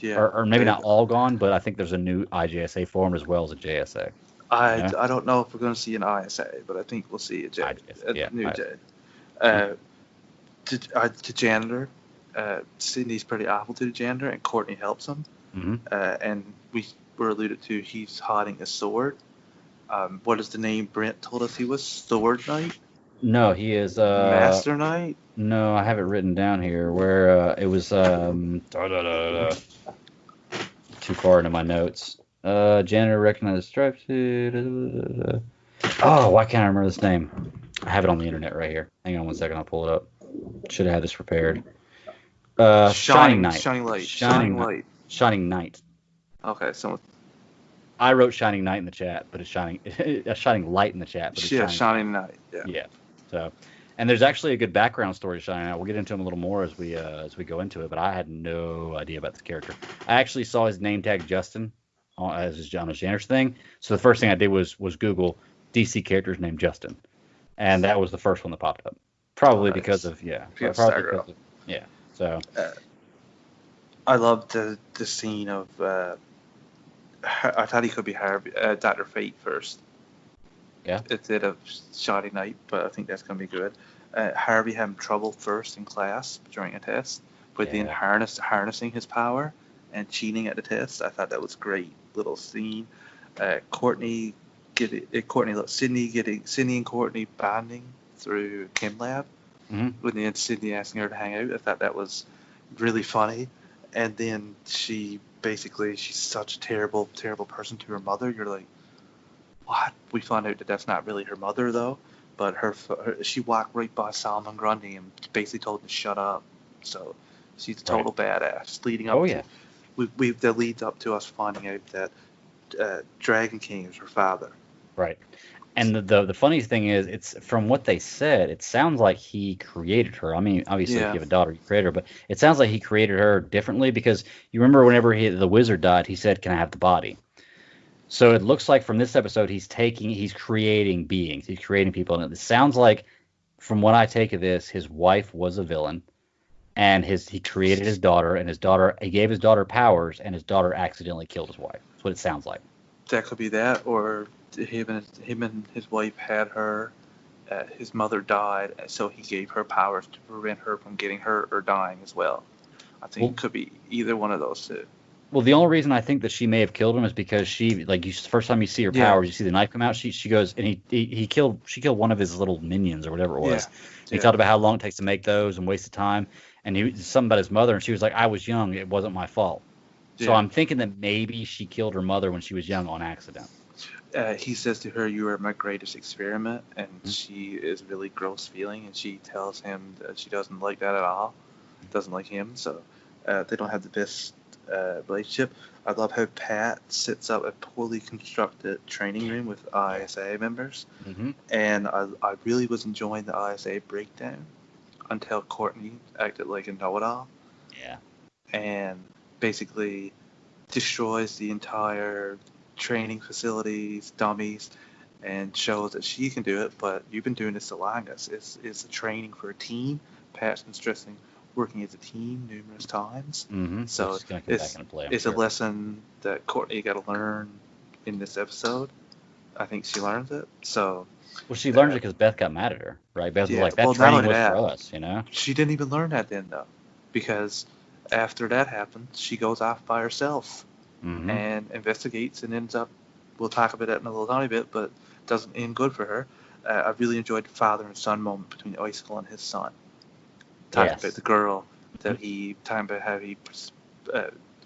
Yeah. Or maybe not all gone, but I think there's a new IJSA formed as well as a JSA. I don't know if we're going to see an ISA, but I think we'll see a new J. To janitor. Sydney's pretty awful to the janitor, and Courtney helps him. Mm-hmm. And we were alluded to he's hiding a sword. What is the name Brent told us he was? Sword Knight? No, he is Master Knight? No, I have it written down here where it was too far into my notes. Janitor recognized stripes. Oh, why can't I remember this name? I have it on the internet right here. Hang on one second, I'll pull it up. Should have had this prepared. Shining Knight. Shining Knight. Okay, so I wrote Shining Knight in the chat, but it's Shining Light in the chat, but it's Shining Knight. Yeah. So, And there's actually a good background story shining out. We'll get into him a little more as we go into it. But I had no idea about this character. I actually saw his name tag Justin as his John Janice thing. So the first thing I did was Google DC characters named Justin, and that was the first one that popped up. Probably because of probably because of, So I loved the scene of. I thought he could be Dr. Fate first. Yeah. Instead of Shoddy Knight, but I think that's going to be good. Harvey having trouble first in class during a test, but then harnessing his power and cheating at the test. I thought that was a great little scene. Sydney and Courtney bonding through Chem Lab. Mm-hmm. When then Sydney asking her to hang out. I thought that was really funny. And then she's such a terrible, terrible person to her mother. You're like, what? We found out that that's not really her mother, though. But she walked right by Solomon Grundy and basically told him to shut up. So she's a total badass. Leading up that leads up to us finding out that Dragon King is her father. Right. And the funniest thing is, it's from what they said, it sounds like he created her. I mean, obviously, if you have a daughter, you create her, but it sounds like he created her differently because you remember whenever the wizard died, he said, "Can I have the body?" So it looks like from this episode, he's creating beings, he's creating people, and it sounds like, from what I take of this, his wife was a villain, and he created his daughter, and he gave his daughter powers, and his daughter accidentally killed his wife. That's what it sounds like. That could be that, or him and his wife had her. His mother died, so he gave her powers to prevent her from getting hurt or dying as well. I think it could be either one of those two. Well, the only reason I think that she may have killed him is because first time you see her powers, you see the knife come out. She goes and she killed one of his little minions or whatever it was. He talked about how long it takes to make those and waste of time, and something about his mother, and she was like, "I was young, it wasn't my fault." So I'm thinking that maybe she killed her mother when she was young on accident. He says to her, "You are my greatest experiment," and she is really gross feeling, and she tells him that she doesn't like that at all. Doesn't like him, so they don't have the best relationship. I love how Pat sets up a poorly constructed training room with ISA members, and I really was enjoying the ISA breakdown until Courtney acted like a know-it-all. Yeah. And basically destroys the entire training facilities, dummies, and shows that she can do it, but you've been doing this the longest. It's a training for a team. Pat's been stressing working as a team numerous times. So it's a lesson that Courtney got to learn in this episode. I think she learns it. So. Well, she learns it because Beth got mad at her, right? Beth was like, "That training was for us," you know. She didn't even learn that then, though, because after that happens, she goes off by herself and investigates and ends up. We'll talk about that in a little tiny bit, but doesn't end good for her. I really enjoyed the father and son moment between Icicle and his son. Talking about the girl that talking about how he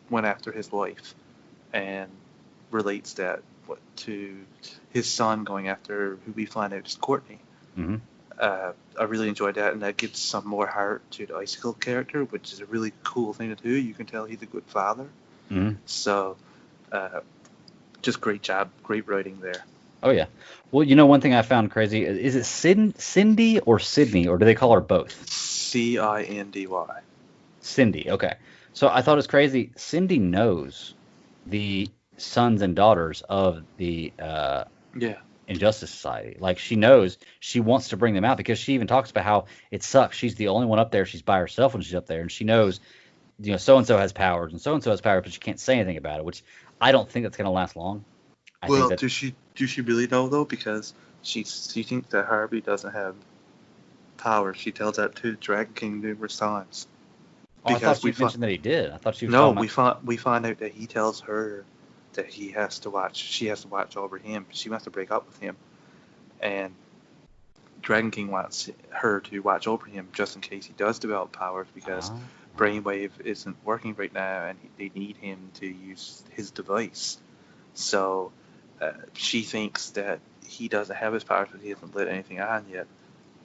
went after his wife, and relates that to his son going after who we find out is Courtney. I really enjoyed that, and that gives some more heart to the Icicle character, which is a really cool thing to do. You can tell he's a good father. So, just great job, great writing there. Oh yeah. Well, one thing I found crazy is it Cindy or Sydney, or do they call her both? Cindy. Cindy. Okay. So I thought it was crazy. Cindy knows the sons and daughters of the Injustice Society. Like, she knows, she wants to bring them out because she even talks about how it sucks. She's the only one up there. She's by herself when she's up there, and she knows, so and so has powers and so has powers, but she can't say anything about it. Which I don't think that's going to last long. Do she really know though? Because she thinks that Harvey doesn't have power. She tells that to Dragon King numerous times. I thought she mentioned that he did. I thought she was. No, we find out that he tells her that she has to watch over him. She wants to break up with him, and Dragon King wants her to watch over him just in case he does develop powers, because Brainwave isn't working right now, and they need him to use his device. So she thinks that he doesn't have his powers, but he hasn't lit anything on yet.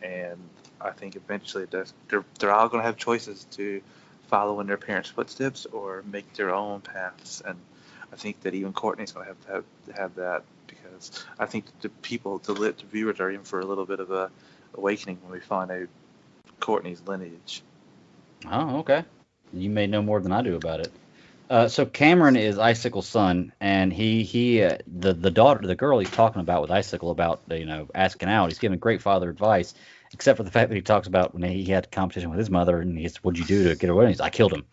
And I think eventually they're all going to have choices to follow in their parents' footsteps or make their own paths. And I think that even Courtney's going to have that, because I think the viewers are in for a little bit of a awakening when we find out Courtney's lineage. Oh, okay. You may know more than I do about it. So Cameron is Icicle's son, and the daughter, the girl he's talking about with Icicle about asking out. He's giving great father advice, except for the fact that he talks about when he had competition with his mother, and he's, "What'd you do to get away?" And he's, "I killed him."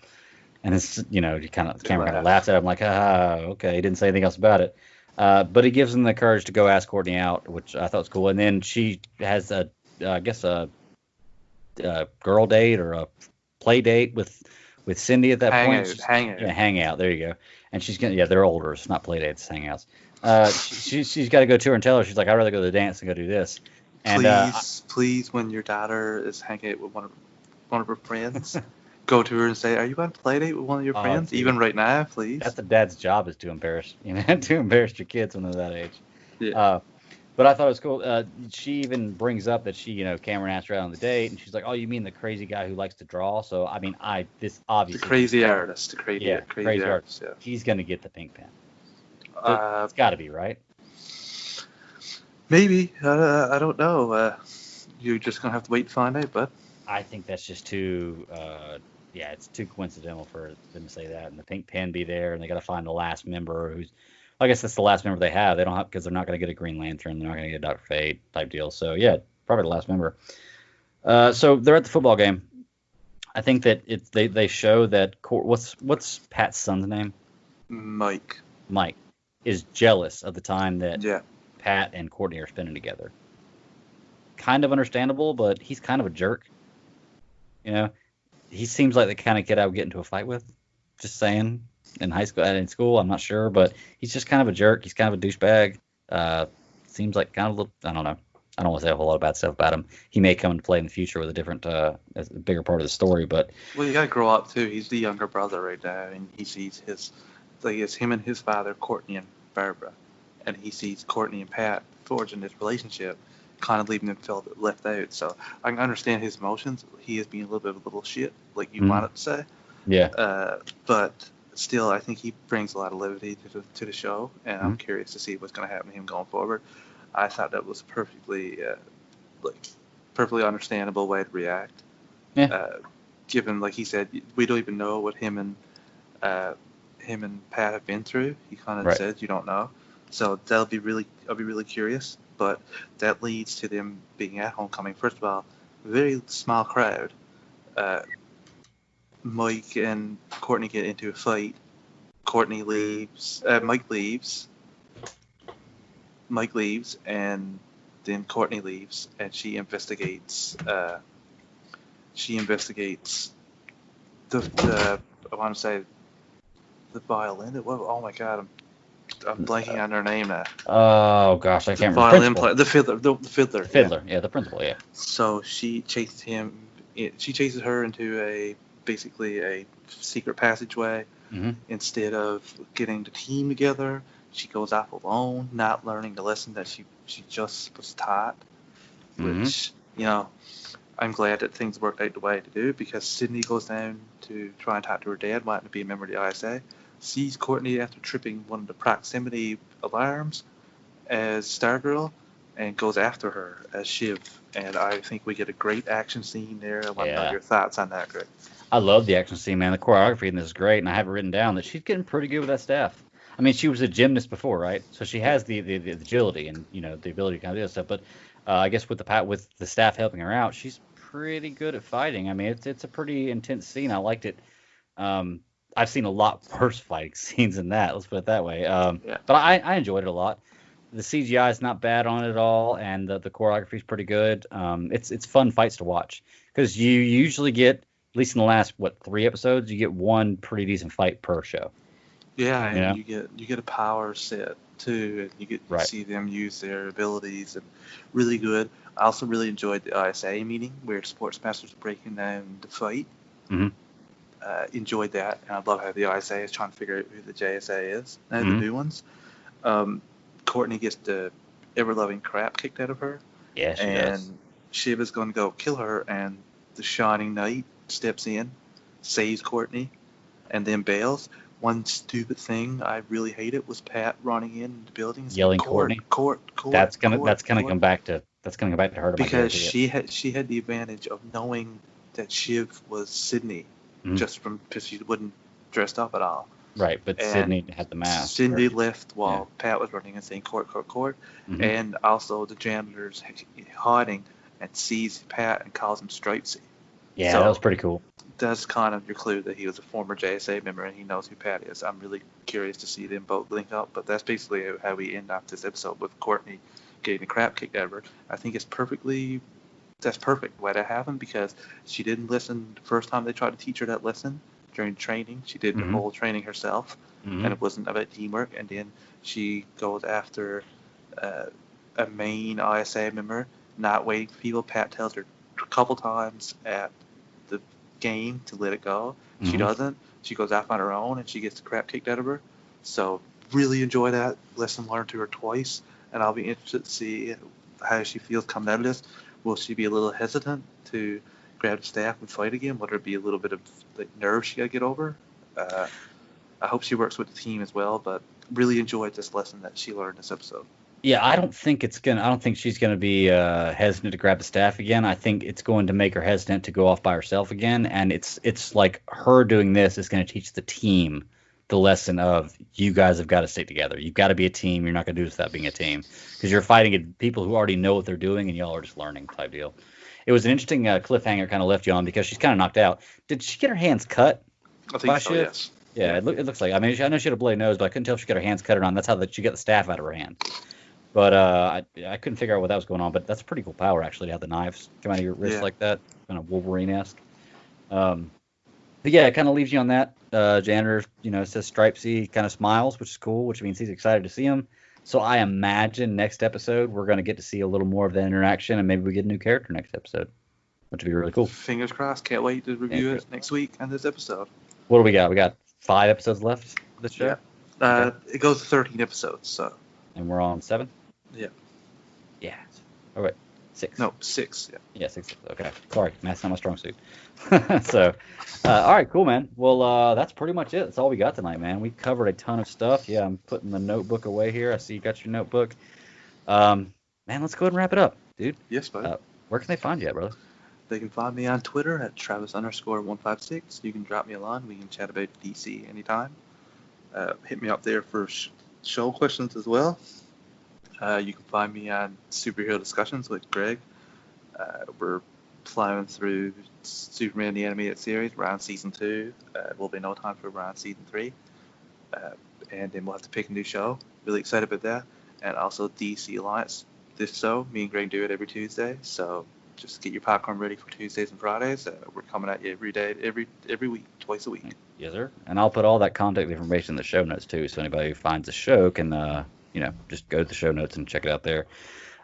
And it's Cameron kind of laughs at him like, "Ah, okay." He didn't say anything else about it, but he gives him the courage to go ask Courtney out, which I thought was cool. And then she has I guess a girl date or a play date with Cindy at that point. Hangout. Yeah, hangout. There you go. And she's gonna, they're older. It's not play dates, it's hangouts. She's got to go to her and tell her. She's like, "I'd rather go to the dance than go do this." And Please, when your daughter is hanging out with one of her friends, go to her and say, "Are you on a play date with one of your friends?" Dude, even right now, please. that's the dad's job, is to embarrass, to embarrass your kids when they're that age. Yeah. But I thought it was cool. She even brings up that Cameron asked her out on the date, and she's like, "Oh, you mean the crazy guy who likes to draw?" So I mean, this obviously the crazy artist, crazy artist. Yeah. He's gonna get the pink pen. It's got to be, right? Maybe. I don't know. You're just gonna have to wait to find out, but I think that's just too. It's too coincidental for them to say that, and the pink pen be there, and they got to find the last member who's. I guess that's the last member they have. They don't have, because they're not going to get a Green Lantern. They're not going to get a Dr. Fate type deal. So yeah, probably the last member. So they're at the football game. I think that they show that what's Pat's son's name? Mike is jealous of the time that Yeah. Pat and Courtney are spending together. Kind of understandable, but he's kind of a jerk. He seems like the kind of kid I would get into a fight with. Just saying. In high school and in school, I'm not sure, but he's just kind of a jerk. He's kind of a douchebag. Seems like kind of a little, I don't know. I don't want to say a whole lot of bad stuff about him. He may come into play in the future with a different, as a bigger part of the story, but. Well, you gotta grow up too. He's the younger brother right now, and he sees it's him and his father, Courtney and Barbara, and he sees Courtney and Pat forging this relationship, kind of leaving him left out. So I can understand his emotions. He is being a little bit of a little shit, like you wanted to say. Yeah. But still, I think he brings a lot of levity to the show, and I'm curious to see what's going to happen to him going forward. I thought that was perfectly understandable way to react. Yeah. Given, like he said, we don't even know what him and Pat have been through. He kind of said you don't know, so I'll be really curious. But that leads to them being at homecoming. First of all, very small crowd. Mike and Courtney get into a fight. Courtney leaves. Mike leaves, and then Courtney leaves, and she investigates. The I want to say the violin. Oh my god, I'm blanking on her name now. Oh gosh, I can't remember. Violin player, the fiddler. The fiddler. Fiddler, yeah, the principal, yeah. So she chases him. She chases her into basically a secret passageway. Instead of getting the team together, she goes off alone, not learning the lesson that she just was taught. Which, I'm glad that things worked out the way to do, because Sydney goes down to try and talk to her dad, wanting to be a member of the ISA, sees Courtney after tripping one of the proximity alarms as Stargirl, and goes after her as Shiv. And I think we get a great action scene there. I want to know your thoughts on that, Greg. I love the action scene, man. The choreography in this is great, and I have it written down that she's getting pretty good with that staff. I mean, she was a gymnast before, right? So she has the agility and the ability to kind of do that stuff. But I guess with the staff helping her out, she's pretty good at fighting. I mean, it's a pretty intense scene. I liked it. I've seen a lot worse fighting scenes than that. Let's put it that way. But I enjoyed it a lot. The CGI is not bad on it at all, and the choreography is pretty good. It's fun fights to watch, because you usually get, at least in the last 3 episodes, you get one pretty decent fight per show. Yeah, and you get a power set too, and you get to see them use their abilities, and really good. I also really enjoyed the ISA meeting where Sportsmasters were breaking down the fight. Enjoyed that, and I love how the ISA is trying to figure out who the JSA is. Now the new ones. Courtney gets the ever-loving crap kicked out of her. Yeah, she does. And Shiva's going to go kill her, and the Shining Knight steps in, saves Courtney, and then bails. One stupid thing I really hated was Pat running in the building, yelling Courtney. Court. That's gonna come back to That's going to go back to her. Because she had the advantage of knowing that Shiv was Sydney, just because she wouldn't dressed up at all. Right, but And Sydney had the mask. Sydney left while Pat was running and saying court, and also the janitor's hiding and sees Pat and calls him Stripesy. Yeah, so that was pretty cool. That's kind of your clue that he was a former JSA member and he knows who Pat is. I'm really curious to see them both link up, but that's basically how we end off this episode with Courtney getting the crap kicked out of her. I think that's perfect the way that happened because she didn't listen the first time they tried to teach her that lesson. During training, she did the whole training herself, and it wasn't about teamwork. And then she goes after a main ISA member, not waiting for people. Pat tells her a couple times at the game to let it go. She doesn't. She goes off on her own, and she gets the crap kicked out of her. So really enjoy that lesson learned to her twice, and I'll be interested to see how she feels coming out of this. Will she be a little hesitant to grab the staff and fight again? Would there be a little bit of nerves she got to get over? I hope she works with the team as well, but really enjoyed this lesson that she learned this episode. Yeah, I don't think she's gonna be hesitant to grab the staff again. I think it's going to make her hesitant to go off by herself again, and it's like her doing this is going to teach the team the lesson of you guys have got to stick together. You've got to be a team. You're not going to do this without being a team because you're fighting people who already know what they're doing, and y'all are just learning type deal. It was an interesting cliffhanger kind of left you on because she's kind of knocked out. Did she get her hands cut? I think so, yes. Yeah, it looks like. I mean, I know she had a bloody nose, but I couldn't tell if she got her hands cut or not. That's how she got the staff out of her hand. But I couldn't figure out what that was going on. But that's a pretty cool power, actually, to have the knives come out of your wrist like that. Kind of Wolverine-esque. But yeah, it kind of leaves you on that. Janitor, says Stripesy, kind of smiles, which is cool, which means he's excited to see him. So I imagine next episode we're going to get to see a little more of that interaction, and maybe we get a new character next episode, which would be really cool. Fingers crossed. Can't wait to review it next week on this episode. What do we got? We got 5 episodes left of this show? Yeah. Okay. It goes to 13 episodes, so. And we're on 7? Yeah. Yeah. Oh, wait. 6. No, 6. Yeah. Yeah, 6. Okay. Sorry. Math's not my strong suit. So, all right, cool, man. Well, that's pretty much it. That's all we got tonight, man. We covered a ton of stuff. Yeah, I'm putting the notebook away here. I see you got your notebook. Man, let's go ahead and wrap it up, dude. Yes, bud. Where can they find you at, brother? They can find me on Twitter at Travis_156. You can drop me a line. We can chat about DC anytime. Hit me up there for show questions as well. You can find me on Superhero Discussions with Greg. We're plowing through Superman the Animated Series. We're on Season 2. It will be no time for we're on Season 3. And then we'll have to pick a new show. Really excited about that. And also DC Alliance. This show, me and Greg do it every Tuesday. So just get your popcorn ready for Tuesdays and Fridays. We're coming at you every day, every week, twice a week. Yes, sir. And I'll put all that contact information in the show notes, too, so anybody who finds the show can, just go to the show notes and check it out there.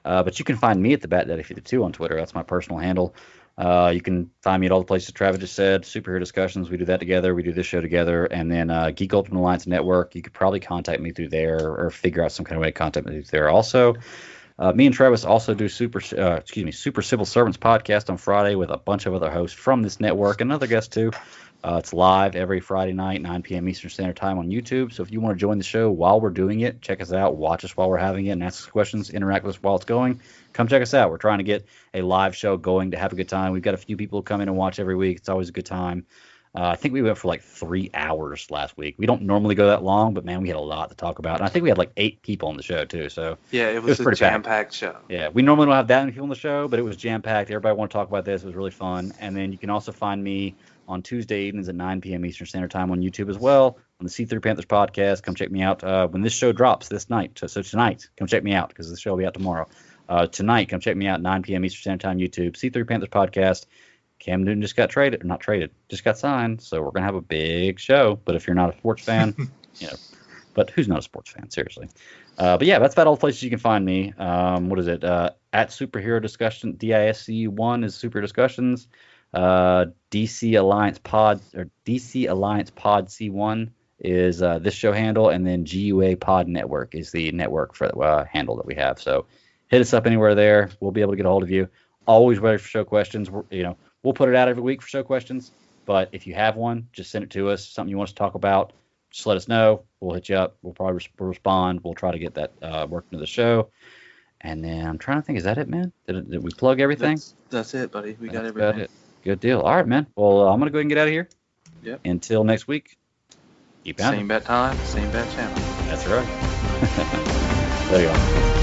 But you can find me at the BatDaddy52 on Twitter. That's my personal handle. You can find me at all the places Travis just said. Superhero Discussions, we do that together. We do this show together. And then Geek Ultimate Alliance Network, you could probably contact me through there or figure out some kind of way to contact me through there also. Me and Travis also do Super Civil Servants podcast on Friday with a bunch of other hosts from this network and other guests too. It's live every Friday night, 9 p.m. Eastern Standard Time on YouTube. So if you want to join the show while we're doing it, check us out, watch us while we're having it, and ask us questions, interact with us while it's going. Come check us out. We're trying to get a live show going to have a good time. We've got a few people who come in and watch every week. It's always a good time. I think we went for like 3 hours last week. We don't normally go that long, but man, we had a lot to talk about. And I think we had like 8 people on the show too. So yeah, it was a jam-packed show. Yeah, we normally don't have that many people on the show, but it was jam-packed. Everybody wanted to talk about this. It was really fun. And then you can also find me on Tuesday evenings at 9 p.m. Eastern Standard Time on YouTube as well on the C3 Panthers podcast. Come check me out when this show drops this night. So tonight, come check me out because the show will be out tomorrow. Tonight, come check me out 9 p.m. Eastern Standard Time YouTube. C3 Panthers podcast. Cam Newton just got just got signed. So we're going to have a big show. But if you're not a sports fan, but who's not a sports fan? Seriously. But yeah, that's about all the places you can find me. What is it? At Superhero Discussion, DISCU1 is Super Discussions. DC Alliance Pod C1 is this show handle, and then GUA Pod Network is the network for handle that we have. So hit us up anywhere there. We'll be able to get a hold of you. Always ready for show questions. We'll put it out every week for show questions, but if you have one, just send it to us. Something you want us to talk about, just let us know. We'll hit you up. We'll probably respond. We'll try to get that worked into the show. And then I'm trying to think, is that it, man? Did we plug everything? That's it, buddy. We got That's everything. about it. Good deal. All right, man. Well, I'm going to go ahead and get out of here. Yep. Until next week. Keep pounding. Same bat time, same bat channel. That's right. There you go.